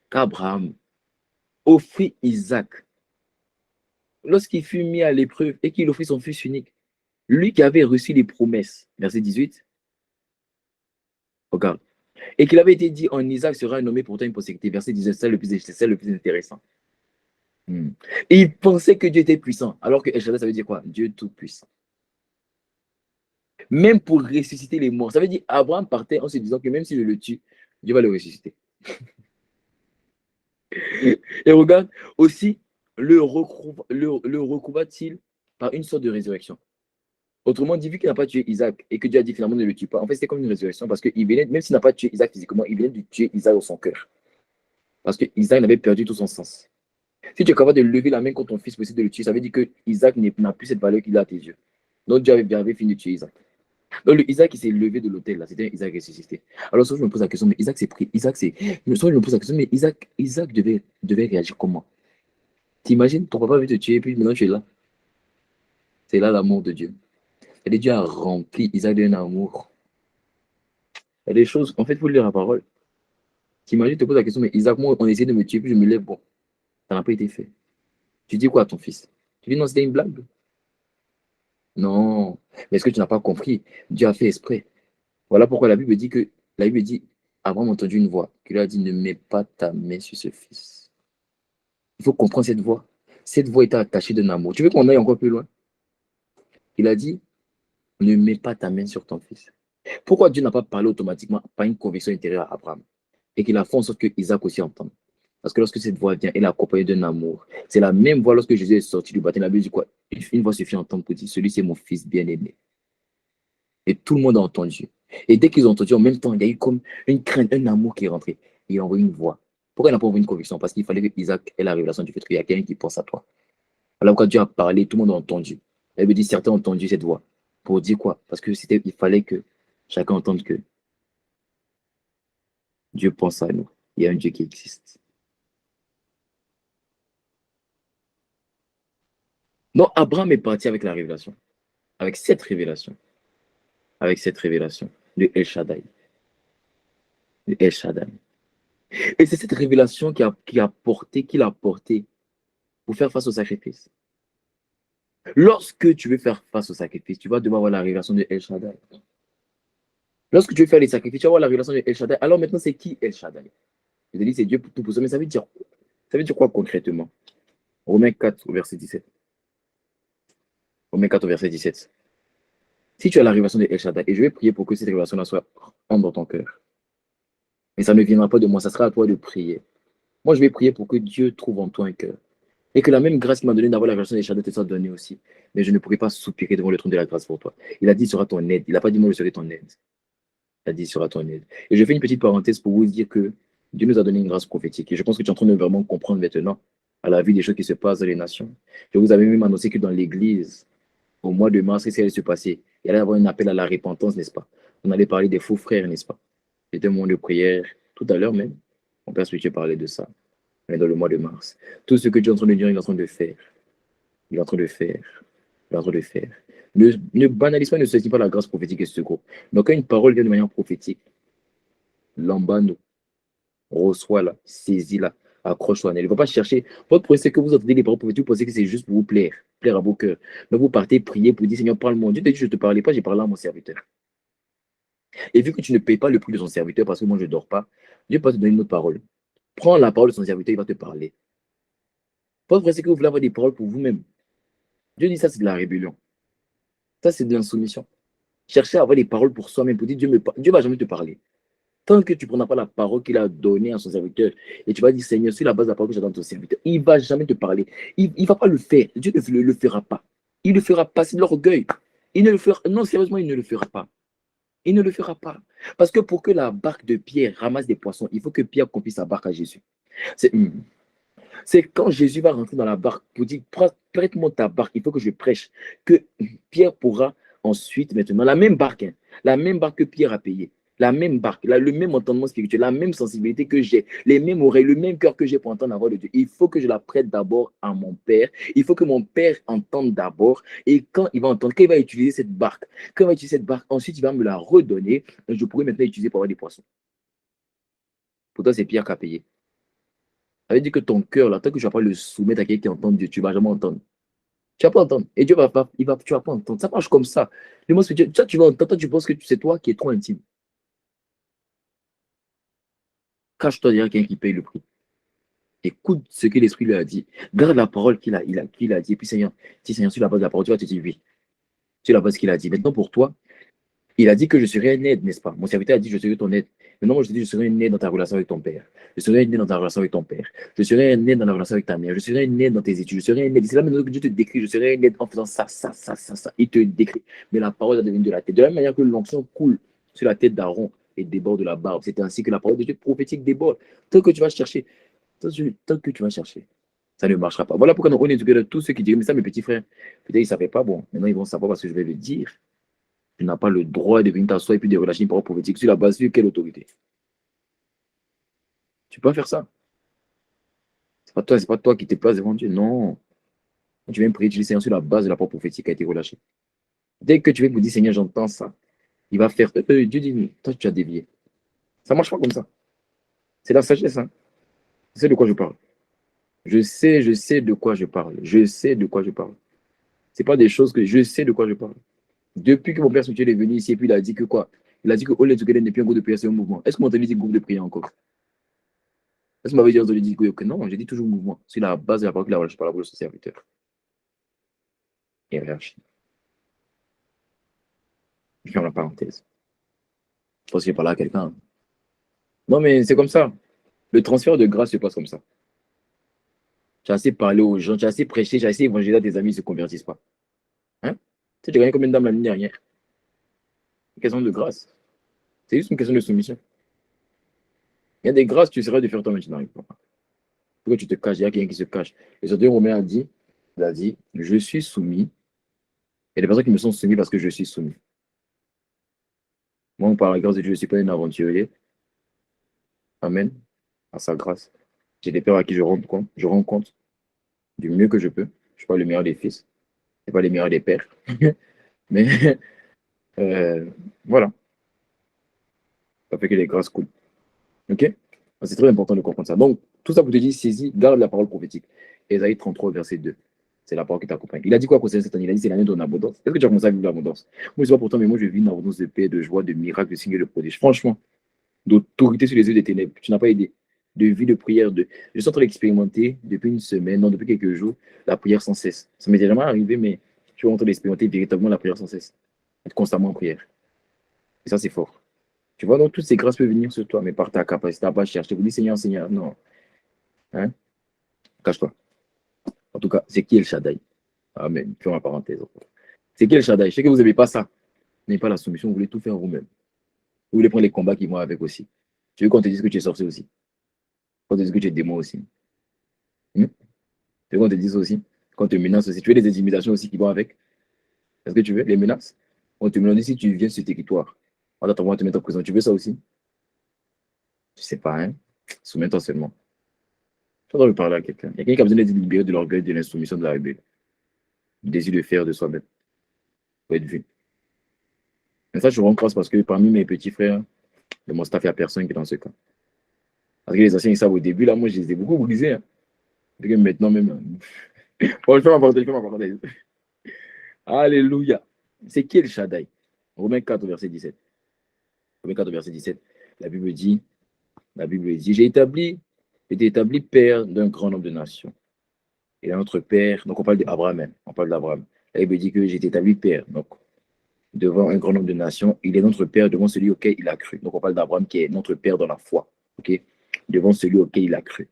qu'Abraham offrit Isaac lorsqu'il fut mis à l'épreuve et qu'il offrit son fils unique. Lui qui avait reçu les promesses, verset 18, regarde, et qu'il avait été dit en Isaac sera nommé pourtant une postérité, verset 19, c'est le plus intéressant. Et il pensait que Dieu était puissant, alors que El Shaddai, ça veut dire quoi? Dieu tout-puissant. Même pour ressusciter les morts. Ça veut dire Abraham partait en se disant que même si je le tue, Dieu va le ressusciter. Et regarde, aussi, le recouvra-t-il par une sorte de résurrection. Autrement dit, vu qu'il n'a pas tué Isaac et que Dieu a dit finalement ne le tue pas, en fait, c'était comme une résurrection parce qu'il venait, même s'il n'a pas tué Isaac physiquement, il venait de tuer Isaac dans son cœur. Parce que Isaac avait perdu tout son sens. Si tu es capable de lever la main contre ton fils pour essayer de le tuer, ça veut dire que Isaac n'a plus cette valeur qu'il a à tes yeux. Donc Dieu avait fini de tuer Isaac. Donc le Isaac qui s'est levé de l'autel, là, c'était un Isaac ressuscité. Alors souvent je me pose la question, mais Isaac s'est pris. Souvent je me pose la question, mais Isaac devait réagir comment? T'imagines, ton papa veut te tuer, et puis maintenant tu es là. C'est là l'amour de Dieu. Et Dieu a rempli Isaac d'un amour. Il y a des choses, en fait, il faut lire la parole. T'imagines, tu te poses la question, mais Isaac, moi, on essaie de me tuer, puis je me lève, bon, ça n'a pas été fait. Tu dis quoi à ton fils? Tu dis non, c'était une blague. Non. Mais est-ce que tu n'as pas compris? Dieu a fait exprès. Voilà pourquoi la Bible dit, Abraham a entendu une voix qui lui a dit, ne mets pas ta main sur ce fils. Il faut comprendre cette voix. Cette voix était attachée d'un amour. Tu veux qu'on aille encore plus loin? Il a dit, ne mets pas ta main sur ton fils. Pourquoi Dieu n'a pas parlé automatiquement par une conviction intérieure à Abraham et qu'il a fait en sorte que Isaac aussi entende? Parce que lorsque cette voix vient, elle est accompagnée d'un amour. C'est la même voix lorsque Jésus est sorti du baptême. La Bible dit quoi? Une voix suffit à entendre pour dire, celui c'est mon fils bien-aimé. Et tout le monde a entendu. Et dès qu'ils ont entendu, en même temps, il y a eu comme une crainte, un amour qui est rentré. Il a envoyé une voix. Pourquoi il n'a pas envoyé une conviction? Parce qu'il fallait que Isaac ait la révélation du fait qu'il y a quelqu'un qui pense à toi. Alors quand Dieu a parlé, tout le monde a entendu. Elle me dit, certains ont entendu cette voix. Pour dire quoi? Parce que il fallait que chacun entende que Dieu pense à nous. Il y a un Dieu qui existe. Donc, Abraham est parti avec la révélation, avec cette révélation, de El Shaddai, de El Shaddai. Et c'est cette révélation qu'il a porté pour faire face au sacrifice. Lorsque tu veux faire face au sacrifice, tu vas devoir avoir la révélation de El Shaddai. Lorsque tu veux faire les sacrifices, tu vas avoir la révélation de El Shaddai. Alors maintenant, c'est qui El Shaddai? Je te dis, c'est Dieu pour tout pour ça, mais ça veut dire quoi concrètement? Romains 4, au verset 17. Romains 4, au verset 17. Si tu as la révélation de El Shaddai, et je vais prier pour que cette révélation-là soit en dans ton cœur. Mais ça ne viendra pas de moi, ça sera à toi de prier. Moi, je vais prier pour que Dieu trouve en toi un cœur. Et que la même grâce qu'il m'a donnée d'avoir la révélation de El Shaddai te soit donnée aussi. Mais je ne pourrai pas soupirer devant le trône de la grâce pour toi. Il a dit, il sera ton aide. Il n'a pas dit, moi, je serai ton aide. Il a dit, il sera ton aide. Et je fais une petite parenthèse pour vous dire que Dieu nous a donné une grâce prophétique. Et je pense que tu es en train de vraiment comprendre maintenant, à la vie des choses qui se passent dans les nations. Je vous avais même annoncé que dans l'Église, au mois de mars, qu'est-ce qui allait se passer? Il allait y avoir un appel à la repentance, n'est-ce pas? On allait parler des faux frères, n'est-ce pas? C'était un moment de prière tout à l'heure même. Mon père Switch parlait de ça. On est dans le mois de mars. Tout ce que Dieu est en train de dire, il est en train de faire. Il est en train de faire. Il est en train de faire. Ne banalise pas, ne saisis pas la grâce prophétique et ce secours. Donc, quand une parole vient de manière prophétique, l'embano, reçois-la, saisis-la, accroche-toi en elle. Il ne faut pas chercher. Votre problème, c'est que vous entendez les paroles prophétiques, vous pensez que c'est juste pour vous plaire, plaire à vos cœurs. Donc, vous partez prier pour dire, Seigneur, parle-moi. Dieu te dit, je ne te parlais pas, j'ai parlé à mon serviteur. Et vu que tu ne payes pas le prix de son serviteur parce que moi, je ne dors pas, Dieu peut te donner une autre parole. Prends la parole de son serviteur, il va te parler. Votre problème, c'est que vous voulez avoir des paroles pour vous-même. Dieu dit, ça, c'est de la rébellion. Ça, c'est de l'insoumission. Chercher à avoir des paroles pour soi-même, pour dire, Dieu ne va jamais te parler. Tant que tu ne prendras pas la parole qu'il a donnée à son serviteur et tu vas dire, Seigneur, sur la base de la parole que j'ai donnée à ton serviteur, il ne va jamais te parler. Il ne va pas le faire. Dieu ne le fera pas. Il ne le fera pas. C'est de l'orgueil. Il ne le fera. Non, sérieusement, il ne le fera pas. Il ne le fera pas. Parce que pour que la barque de Pierre ramasse des poissons, il faut que Pierre confie sa barque à Jésus. C'est quand Jésus va rentrer dans la barque pour dire, prête-moi ta barque, il faut que je prêche, que Pierre pourra ensuite, maintenant, la même barque que Pierre a payée, la même barque, le même entendement spirituel, la même sensibilité que j'ai, les mêmes oreilles, le même cœur que j'ai pour entendre la voix de Dieu. Il faut que je la prête d'abord à mon Père. Il faut que mon Père entende d'abord. Et quand il va entendre, quand il va utiliser cette barque, ensuite il va me la redonner. Et je pourrai maintenant utiliser pour avoir des poissons. Pourtant, c'est Pierre qui a payé. Ça veut dire que ton cœur, là, tant que tu ne vas pas le soumettre à quelqu'un qui entend Dieu, tu ne vas jamais entendre. Tu ne vas pas entendre. Et Dieu va pas, tu vas pas entendre. Ça marche comme ça. Le mot spirituel, ça, tu vas entendre, toi, tu penses que c'est toi qui es trop intime. Cache-toi derrière quelqu'un qui paye le prix. Écoute ce que l'Esprit lui a dit. Garde la parole qu'il a dit. Et puis, Seigneur, si Seigneur, sur la base de la parole, tu vas te dire oui. Sur la base qu'il a dit. Maintenant, pour toi, il a dit que je serai une aide, n'est-ce pas? Mon serviteur a dit, je serai ton aide. Maintenant, moi, je te dis, je serai une aide dans ta relation avec ton père. Je serai une aide dans ta relation avec ton père. Je serai une aide dans la relation avec ta mère. Je serai une aide dans tes études. Je serai une aide. C'est là maintenant que Dieu te décrit. Je serai une aide en faisant ça, ça, ça, ça, ça. Il te décrit. Mais la parole va devenir de la tête. De la même manière que l'onction coule sur la tête d'Aaron et déborde de la barbe. C'est ainsi que la parole de Dieu prophétique déborde. Tant que tu vas chercher, tant que tu vas chercher, ça ne marchera pas. Voilà pourquoi on est éduqué de tous ceux qui disent, mais ça, mes petits frères, peut-être ils ne savaient pas. Bon, maintenant ils vont savoir parce que je vais le dire. Tu n'as pas le droit de venir t'asseoir et puis de relâcher une parole prophétique sur la base de quelle autorité? Tu peux pas faire ça. C'est pas toi qui te places devant Dieu. Non. Quand tu viens prier, tu dis Seigneur sur la base de la parole prophétique qui a été relâchée. Dès que tu viens pour dire Seigneur, j'entends ça, il va faire. Dieu dit, toi tu as dévié. Ça ne marche pas comme ça. C'est la sagesse. Hein. Je sais de quoi je parle. Je sais de quoi je parle. Je sais de quoi je parle. Ce n'est pas des choses que je sais de quoi je parle. Depuis que mon père spirituel est venu ici, et puis il a dit que quoi? Il a dit que Ole Together n'est plus un groupe de prière, c'est un mouvement. Est-ce que vous m'entendez dire groupe de prière encore? Est-ce que vous m'avez dit que non? J'ai dit toujours mouvement. C'est la base de la parole qu'il a relâchée par la bouche de son serviteur. Hiérarchie. Je ferme la parenthèse. Je pense qu'il parle à quelqu'un. Non, mais c'est comme ça. Le transfert de grâce se passe comme ça. Tu as assez parlé aux gens, tu as assez prêché, tu as assez évangélisé à tes amis, ils ne se convertissent pas. Hein? Tu sais, tu as gagné combien d'âmes l'année dernière? Une question de grâce. C'est juste une question de soumission. Il y a des grâces, tu serais de faire toi-même, tu n'arrives pas. Pourquoi tu te caches? Il y a quelqu'un qui se cache. Et ce Dieu Romain il a dit, je suis soumis. Il y a des personnes qui me sont soumises parce que je suis soumis. Moi, par la grâce de Dieu, je ne suis pas un aventurier. Amen. à sa grâce. J'ai des pères à qui je rends compte du mieux que je peux. Je ne suis pas le meilleur des fils, je ne suis pas le meilleur des pères. Mais euh, voilà, ça fait que les grâces coulent. OK? C'est très important de comprendre ça. Donc, tout ça pour te dire, saisis, garde la parole prophétique. Ésaïe 33, verset 2. C'est la parole qui t'accompagne. Il a dit quoi concernant cette année? Il a dit c'est l'année de l'abondance. Est-ce que tu as commencé à vivre l'abondance? Moi, je sais pas pourtant, mais moi, je vis une abondance de paix, de joie, de miracles, de signes et de prodiges. Franchement, d'autorité sur les yeux des ténèbres. Tu n'as pas idée. De vie, de prière. Je suis en train d'expérimenter depuis une semaine, non, depuis quelques jours, la prière sans cesse. Ça m'est jamais arrivé, mais je suis en train d'expérimenter véritablement la prière sans cesse. Être constamment en prière. Et ça, c'est fort. Tu vois, donc toutes ces grâces peuvent venir sur toi, mais par ta capacité à pas chercher. Je vous dis, Seigneur, Seigneur, non. Hein? Cache-toi. En tout cas, c'est qui El Shaddai? Amen. Puis ma parenthèse. C'est qui El Shaddai? Je sais que vous n'avez pas ça. Vous n'avez pas la soumission, vous voulez tout faire vous-même. Vous voulez prendre les combats qui vont avec aussi. Tu veux qu'on te dise que tu es sorcier aussi. Qu'on te dise que tu es démon aussi. Tu veux qu'on te dise aussi. Qu'on te menace aussi. Tu veux des intimidations aussi qui vont avec. Est-ce que tu veux les menaces? On te menace si tu viens sur tes territoire. On va te mettre en prison. Tu veux ça aussi? Je sais pas, hein? Soumets-toi seulement. Tu dois lui parler à quelqu'un. Il y a quelqu'un qui a besoin d'être libéré de l'orgueil, de l'insoumission, de la rébellion. Du désir de faire de soi-même. Pour être vu. Mais ça, je rends grâce parce que parmi mes petits frères, de mon staff, il n'y a personne qui est dans ce cas. Parce que les anciens, ils savent au début, là, moi, je les ai beaucoup brisés. Hein. Et que maintenant, même. Bon, je fais ma parenthèse, je fais ma parenthèse. Alléluia. C'est qui le Shaddai? Romains 4, verset 17. Romains 4, verset 17. La Bible dit, j'ai été établi père d'un grand nombre de nations. Et notre père, donc on parle d'Abraham, hein, on parle d'Abraham. La Bible dit que j'ai été établi père, donc devant un grand nombre de nations. Il est notre père devant celui auquel il a cru. Donc on parle d'Abraham qui est notre père dans la foi. Ok? Devant celui auquel il a cru.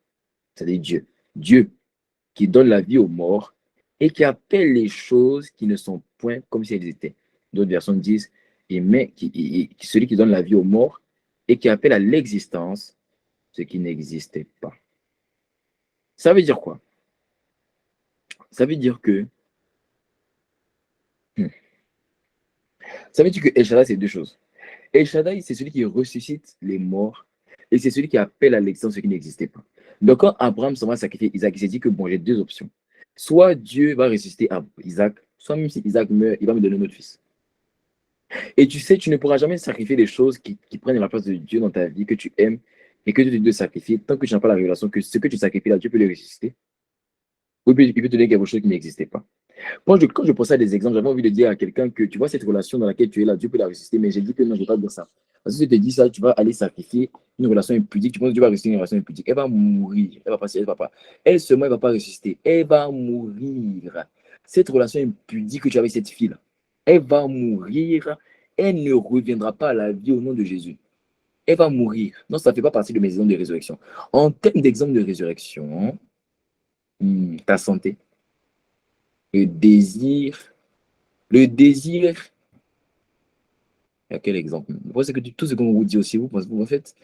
C'est-à-dire Dieu. Dieu qui donne la vie aux morts et qui appelle les choses qui ne sont point comme si elles étaient. D'autres versions disent, celui qui donne la vie aux morts et qui appelle à l'existence ce qui n'existait pas. Ça veut dire quoi? Ça veut dire que ça veut dire que El Shaddai, c'est deux choses. El Shaddai, c'est celui qui ressuscite les morts et c'est celui qui appelle à l'existence ce qui n'existait pas. Donc, quand Abraham s'en va sacrifier Isaac, il s'est dit que bon, j'ai deux options. Soit Dieu va ressusciter Isaac, soit même si Isaac meurt, il va me donner un autre fils. Et tu sais, tu ne pourras jamais sacrifier des choses qui prennent la place de Dieu dans ta vie, que tu aimes et que tu dois sacrifier, tant que tu n'as pas la révélation que ce que tu sacrifies là, Dieu peut le ressusciter. Ou il peut te donner quelque chose qui n'existait pas. Quand je pensais à des exemples, j'avais envie de dire à quelqu'un que tu vois cette relation dans laquelle tu es là, Dieu peut la ressusciter, mais j'ai dit que non, je ne vais pas dire ça. Parce que si je te dis ça, tu vas aller sacrifier une relation impudique, tu penses que Dieu va ressusciter une relation impudique. Elle va mourir, elle va passer, elle va pas. Elle seulement, elle ne va pas ressusciter, elle va mourir. Cette relation impudique que tu as avec cette fille-là, elle va mourir, elle ne reviendra pas à la vie au nom de Jésus. Elle va mourir. Non, ça ne fait pas partie de mes exemples de résurrection. En termes d'exemple de résurrection, ta santé, le désir, le désir. Il y a quel exemple? Moi, c'est que tout ce qu'on vous dit aussi, vous pensez, en fait,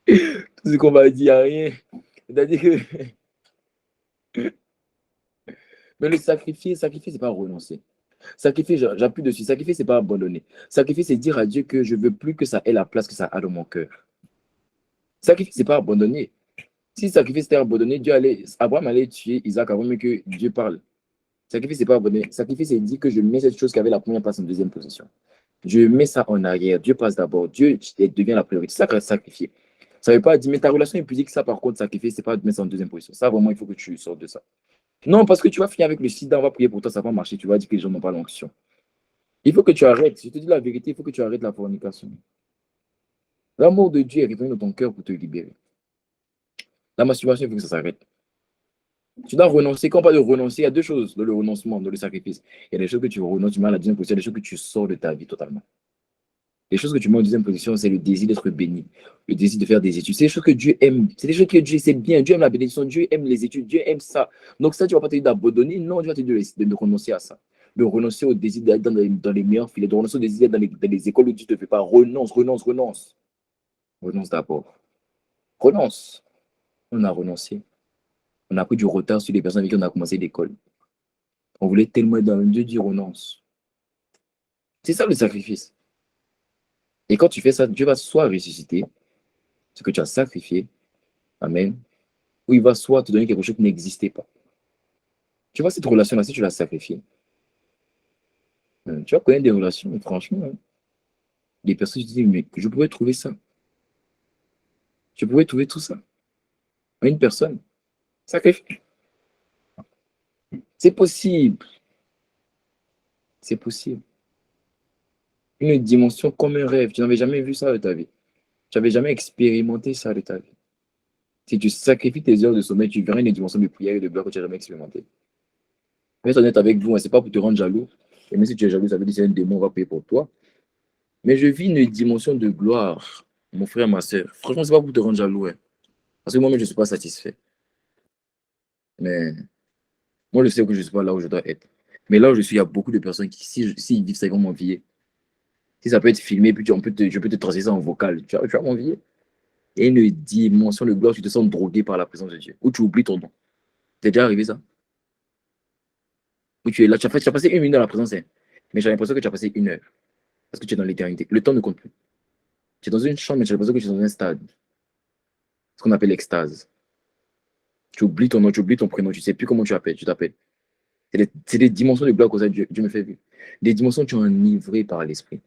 tout ce qu'on va dire, il n'y a rien. C'est-à-dire que. Mais le sacrifier, ce n'est pas renoncer. Sacrifier, j'appuie dessus. Sacrifier, ce n'est pas abandonner. Sacrifier, c'est dire à Dieu que je ne veux plus que ça ait la place que ça a dans mon cœur. Sacrifier, ce n'est pas abandonner. Si sacrifier, c'était abandonner, Abraham allait tuer Isaac avant même que Dieu parle. Sacrifier, c'est pas abandonner. Sacrifier, c'est dire que je mets cette chose qui avait la première place en deuxième position. Je mets ça en arrière. Dieu passe d'abord. Dieu devient la priorité. C'est ça que sacrifier. Ça ne veut pas dire, mais ta relation impudique, ça par contre, sacrifier, c'est pas de mettre ça en deuxième position. Ça, vraiment, il faut que tu sortes de ça. Non, parce que tu vas finir avec le sida, on va prier pour toi, ça va marcher. Tu vas dire que les gens n'ont pas l'onction. Il faut que tu arrêtes. Je te dis la vérité, il faut que tu arrêtes la fornication. L'amour de Dieu est revenu dans ton cœur pour te libérer. La masturbation, il faut que ça s'arrête. Tu dois renoncer. Quand on parle de renoncer, il y a deux choses dans le renoncement, dans le sacrifice. Il y a des choses que tu renonces, tu mets à la deuxième position, il y a des choses que tu sors de ta vie totalement. Les choses que tu mets en deuxième position, c'est le désir d'être béni, le désir de faire des études. C'est des choses que Dieu aime. C'est des choses que Dieu sait bien. Dieu aime la bénédiction, Dieu aime les études, Dieu aime ça. Donc ça, tu ne vas pas te dire d'abandonner. Non, Dieu va te dire de renoncer à ça. De renoncer au désir d'être dans les meilleurs filets, de renoncer au désir d'être dans les écoles où Dieu ne te fait pas. Renonce, renonce, renonce. Renonce d'abord. Renonce. On a renoncé. On a pris du retard sur les personnes avec qui on a commencé l'école. On voulait tellement être dans le Dieu dit renonce. C'est ça le sacrifice. Et quand tu fais ça, Dieu va soit ressusciter, ce que tu as sacrifié, amen, ou il va soit te donner quelque chose qui n'existait pas. Tu vois, cette relation-là, si tu l'as sacrifiée, tu vas connaître des relations, franchement, hein, des personnes qui disent, mais je pourrais trouver ça. Je pourrais trouver tout ça. En une personne, sacrifié. C'est possible. C'est possible. Une dimension comme un rêve. Tu n'avais jamais vu ça de ta vie. Tu n'avais jamais expérimenté ça de ta vie. Si tu sacrifies tes heures de sommeil, tu verras une dimension de prière et de gloire que tu n'as jamais expérimenté. Je vais être honnête avec vous, hein, ce n'est pas pour te rendre jaloux. Et même si tu es jaloux, ça veut dire que c'est un démon qui va payer pour toi. Mais je vis une dimension de gloire, mon frère, ma soeur. Franchement, ce n'est pas pour te rendre jaloux. Hein. Parce que moi-même, je ne suis pas satisfait. Mais moi, je sais que je ne suis pas là où je dois être. Mais là où je suis, il y a beaucoup de personnes qui, si vivent ça, ils vont m'envier. Si ça peut être filmé, puis je peux te tracer ça en vocal. Tu vas m'envier. Et une dimension de gloire, tu te sens drogué par la présence de Dieu. Ou tu oublies ton nom. T'es déjà arrivé ça? Où tu es là, tu as passé 1 minute dans la présence, hein. Mais j'ai l'impression que tu as passé 1 heure. Parce que tu es dans l'éternité. Le temps ne compte plus. Tu es dans une chambre, mais j'ai l'impression que tu es dans un stade. Ce qu'on appelle l'extase. Tu oublies ton nom, tu oublies ton prénom, tu ne sais plus comment tu t'appelles. C'est des dimensions de gloire que ça, Dieu me fait vivre. Des dimensions où tu es enivré par l'esprit.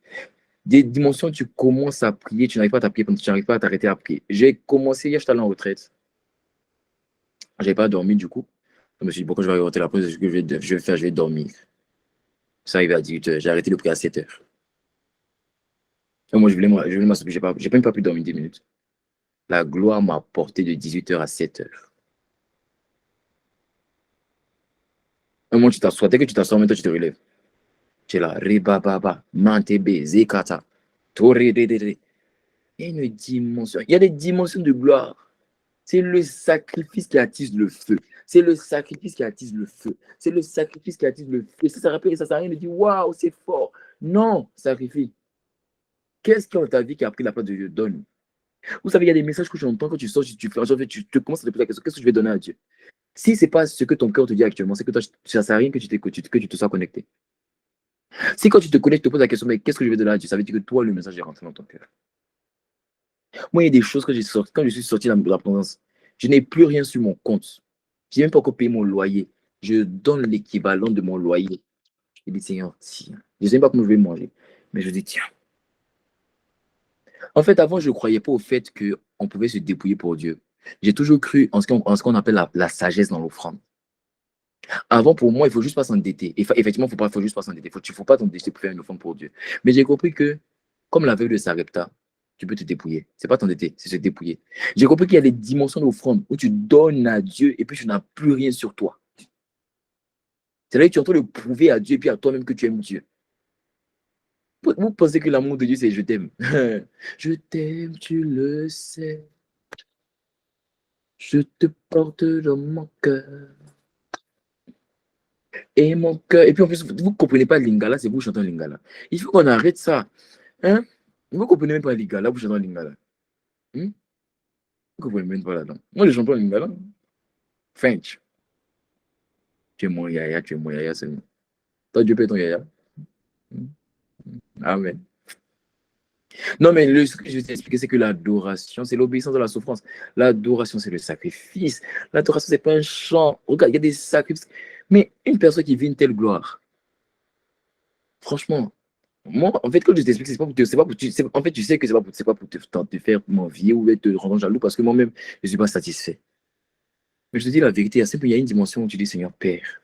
Des dimensions où tu commences à prier, tu n'arrives pas à prier, tu n'arrives pas à t'arrêter à prier. J'ai commencé hier, j'étais allé en retraite. Je n'avais pas dormi du coup. Je me suis dit, pourquoi je vais arrêter la pause? Ce que je vais faire, je vais dormir. Ça arrivé à 18h. J'ai arrêté de prier à 7h. Et moi, je voulais m'assoupir. J'ai même pas pu dormir 10 minutes. La gloire m'a porté de 18h à 7h. Un moment, tu t'assois. Dès que tu t'assois, maintenant, tu te relèves. Tu es là. Ribababa, mantebe, zekata, toré. Il y a une dimension. Il y a des dimensions de gloire. C'est le sacrifice qui attise le feu. C'est le sacrifice qui attise le feu. C'est le sacrifice qui attise le feu. Ça sert à rien de dire waouh, c'est fort. Non, sacrifice. Qu'est-ce qui dans ta vie qui a pris la place de Dieu? Donne. Vous savez, il y a des messages que tu entends quand tu sors, tu fais, en fait, tu te commences à te poser la question, qu'est-ce que je vais donner à Dieu? Si ce n'est pas ce que ton cœur te dit actuellement, c'est que toi, ça ne sert à rien que tu te sois connecté. Si quand tu te connectes, tu te poses la question, mais qu'est-ce que je vais donner à Dieu? Ça veut dire que toi, le message est rentré dans ton cœur. Moi, il y a des choses que j'ai sorties, quand je suis sorti de la présence, je n'ai plus rien sur mon compte. Je n'ai même pas encore payé mon loyer. Je donne l'équivalent de mon loyer. Je dis, Seigneur, tiens. Je ne sais pas comment je vais manger, mais je dis, tiens. En fait, avant, je ne croyais pas au fait qu'on pouvait se dépouiller pour Dieu. J'ai toujours cru en ce qu'on appelle la sagesse dans l'offrande. Avant, pour moi, il ne faut juste pas s'endetter. Effectivement, il ne faut juste pas s'endetter. Il ne faut pas t'endetter pour faire une offrande pour Dieu. Mais j'ai compris que, comme la veuve de Sarepta, tu peux te dépouiller. Ce n'est pas t'endetter, c'est se dépouiller. J'ai compris qu'il y a des dimensions d'offrande où tu donnes à Dieu et puis tu n'as plus rien sur toi. C'est là que tu es en train de prouver à Dieu et puis à toi-même que tu aimes Dieu. Vous pensez que l'amour de Dieu, c'est je t'aime. Je t'aime, tu le sais. Je te porte dans mon cœur. Et mon cœur. Et puis en plus, vous ne comprenez pas Lingala, c'est vous chantant Lingala. Il faut qu'on arrête ça. Hein? Vous ne comprenez même pas Lingala, vous chantez Lingala. Vous ne comprenez même pas là-dedans. Moi, je chante pas Lingala. French. Tu es mon yaya, tu es mon yaya seulement. Toi, Dieu paie ton yaya. Hmm? Amen. Non, mais ce que je vais t'expliquer, c'est que l'adoration, c'est l'obéissance de la souffrance. L'adoration, c'est le sacrifice. L'adoration, c'est pas un chant. Regarde, il y a des sacrifices. Mais une personne qui vit une telle gloire, franchement, moi, en fait, quand je t'explique, c'est pas pour en fait, tu sais que c'est pas pour te faire m'envier ou te rendre jaloux parce que moi-même, je suis pas satisfait. Mais je te dis la vérité, il y a une dimension où tu dis, Seigneur, Père,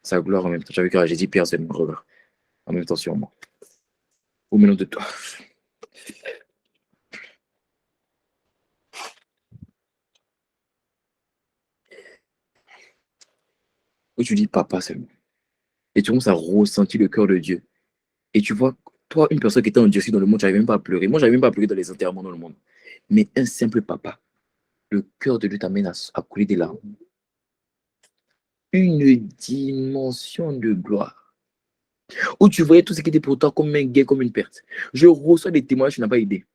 sa gloire en même temps. J'avais que j'ai dit, Père, c'est mon regard. En même temps sur moi. Au nom de toi. Où tu dis, Papa seulement. Et tu commences à ressentir le cœur de Dieu. Et tu vois, toi, une personne qui était endurcie dans le monde, tu n'arrives même pas à pleurer. Moi, je n'arrive même pas à pleurer dans les enterrements dans le monde. Mais un simple papa, le cœur de Dieu t'amène à couler des larmes. Une dimension de gloire. Où tu voyais tout ce qui était pour toi comme un gain, comme une perte. Je reçois des témoignages, tu n'as pas idée.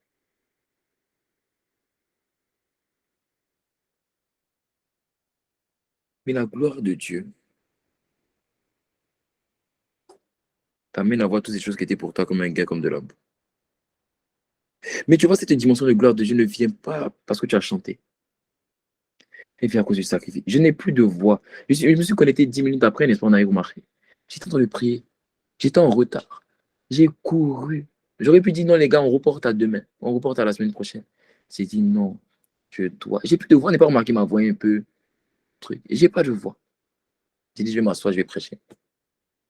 Mais la gloire de Dieu t'amène à voir toutes ces choses qui étaient pour toi comme un gain, comme de l'homme. Mais tu vois, cette dimension de gloire de Dieu ne vient pas parce que tu as chanté. Elle vient à cause du sacrifice. Je n'ai plus de voix. Je me suis connecté 10 minutes après, n'est-ce pas, on arrive au marché. J'étais en train de prier. J'étais en retard. J'ai couru. J'aurais pu dire non, les gars, on reporte à demain. On reporte à la semaine prochaine. J'ai dit non, je dois. J'ai plus de voix. On n'est pas remarqué ma voix un peu truc. J'ai pas de voix. J'ai dit, je vais m'asseoir, je vais prêcher.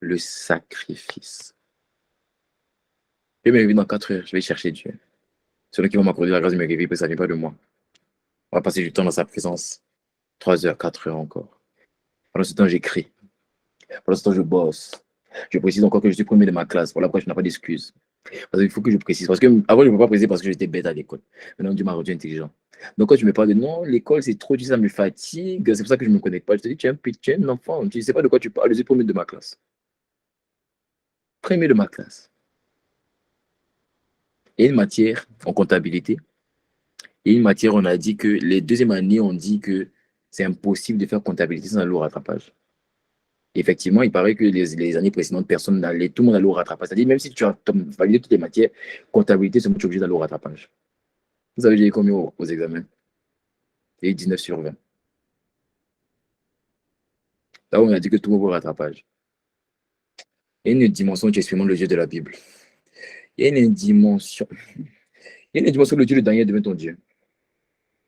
Le sacrifice. Je vais me réveiller dans 4 heures. Je vais chercher Dieu. Celui qui va m'accorder la grâce de me réveiller, parce que ça ne vient pas de moi. On va passer du temps dans sa présence. 3 heures, 4 heures encore. Pendant ce temps, j'écris. Pendant ce temps, je bosse. Je précise encore que je suis premier de ma classe. Voilà pourquoi je n'ai pas d'excuses. Parce qu'il faut que je précise. Parce que avant, je ne peux pas préciser parce que j'étais bête à l'école. Maintenant, Dieu m'a rendu intelligent. Donc, quand tu me parles de non, l'école, c'est trop, ça me fatigue. C'est pour ça que je ne me connecte pas. Je te dis, tu es un enfant. Tu ne sais pas de quoi tu parles. Je suis premier de ma classe. Premier de ma classe. Il y a une matière en comptabilité. Et une matière, on a dit que les deuxièmes années, on dit que c'est impossible de faire comptabilité sans aller au rattrapage. Effectivement, il paraît que les années précédentes, personne n'allait, tout le monde allait au rattrapage. C'est-à-dire, même si tu as validé toutes les matières, comptabilité, c'est moi tu es obligé d'aller au rattrapage. Vous avez eu combien aux examens? Et 19/20. Là, on a dit que tout le monde va au rattrapage. Il y a une dimension qui expérimente le Dieu de la Bible. Il y a une dimension. Il y a une dimension où le Dieu de Daniel devient ton Dieu.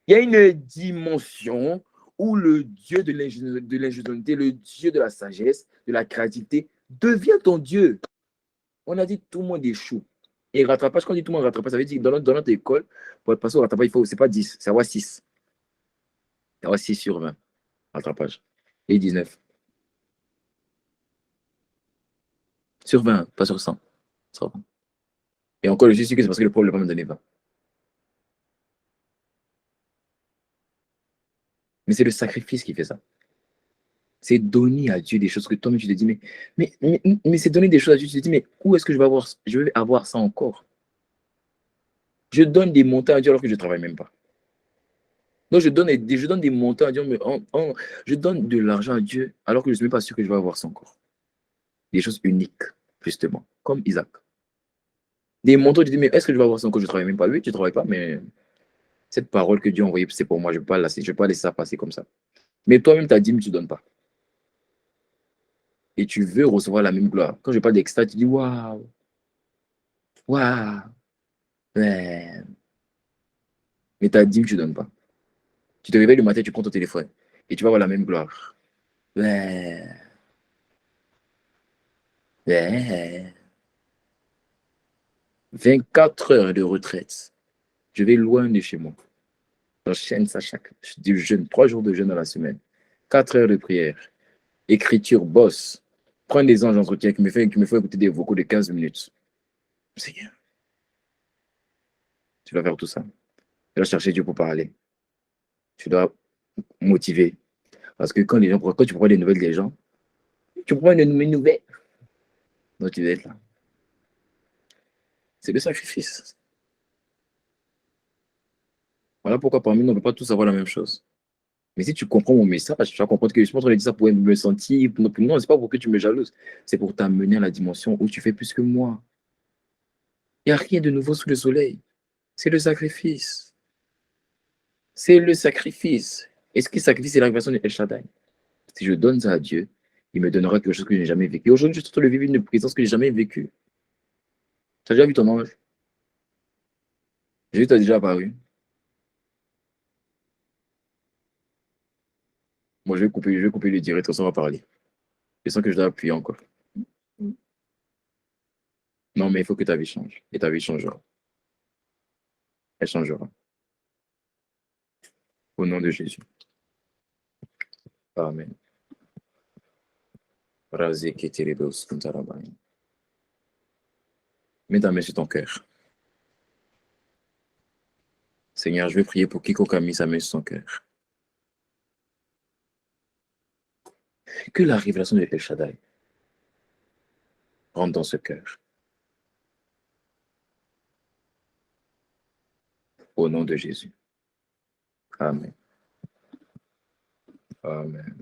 Il y a une dimension où le Dieu de l'ingéniosité, le Dieu de la sagesse, de la créativité, devient ton Dieu. On a dit tout le monde échoue. Et rattrapage, quand on dit tout le monde rattrapage, ça veut dire que dans notre école, pour passer au rattrapage, c'est pas 10, c'est avoir 6. C'est avoir 6/20, rattrapage. Et 19. Sur 20, pas sur 100. Sur 20. Et encore, je suis sûr que c'est parce que le prof ne l'a pas me donné 20. Mais c'est le sacrifice qui fait ça. C'est donner à Dieu des choses que toi-même tu te dis, mais c'est donner des choses à Dieu, tu te dis, mais où est-ce que je vais avoir ça encore? Je donne des montants à Dieu alors que je ne travaille même pas. Donc je donne des montants à Dieu, mais je donne de l'argent à Dieu alors que je ne suis même pas sûr que je vais avoir ça encore. Des choses uniques, justement, comme Isaac. Des montants, tu te dis, mais est-ce que je vais avoir ça encore? Je ne travaille même pas. Oui, tu ne travailles pas, mais cette parole que Dieu a envoyée, c'est pour moi, je ne vais pas laisser ça passer comme ça. Mais toi-même, ta dîme, tu ne donnes pas. Et tu veux recevoir la même gloire. Quand je parle d'extase, tu dis, waouh, waouh, ouais. Mais ta dîme, tu ne donnes pas. Tu te réveilles le matin, tu prends ton téléphone et tu vas avoir la même gloire. Ouais, ouais. 24 heures de retraite. Je vais loin de chez moi. J'enchaîne ça du jeûne, 3 jours de jeûne dans la semaine. 4 heures de prière. Écriture, boss. Prends des anges d'entretien qui me font écouter des vocaux de 15 minutes. Seigneur, tu dois faire tout ça. Tu dois chercher Dieu pour parler. Tu dois motiver. Parce que quand tu prends des nouvelles des gens, tu prends une nouvelle. Donc tu dois être là. C'est le sacrifice. Voilà pourquoi parmi nous, on ne peut pas tous avoir la même chose. Mais si tu comprends mon message, tu vas comprendre que je suis pas en train de dire ça pour me sentir. Non, c'est pas pour que tu me jalouses. C'est pour t'amener à la dimension où tu fais plus que moi. Il n'y a rien de nouveau sous le soleil. C'est le sacrifice. C'est le sacrifice. Et ce qui sacrifice, c'est la révélation de El Shaddai. Si je donne ça à Dieu, il me donnera quelque chose que je n'ai jamais vécu. Aujourd'hui, je suis en train de vivre une présence que je n'ai jamais vécue. Tu as déjà vu ton ange? Jésus t'a déjà apparu. Moi, je vais couper le direct, on va parler. Je sens que je dois appuyer encore. Non, mais il faut que ta vie change. Et ta vie changera. Elle changera. Au nom de Jésus. Amen. Mets ta main sur ton cœur. Seigneur, je vais prier pour quiconque a mis sa main sur son cœur. Que la révélation de El Shaddai rentre dans ce cœur. Au nom de Jésus. Amen. Amen.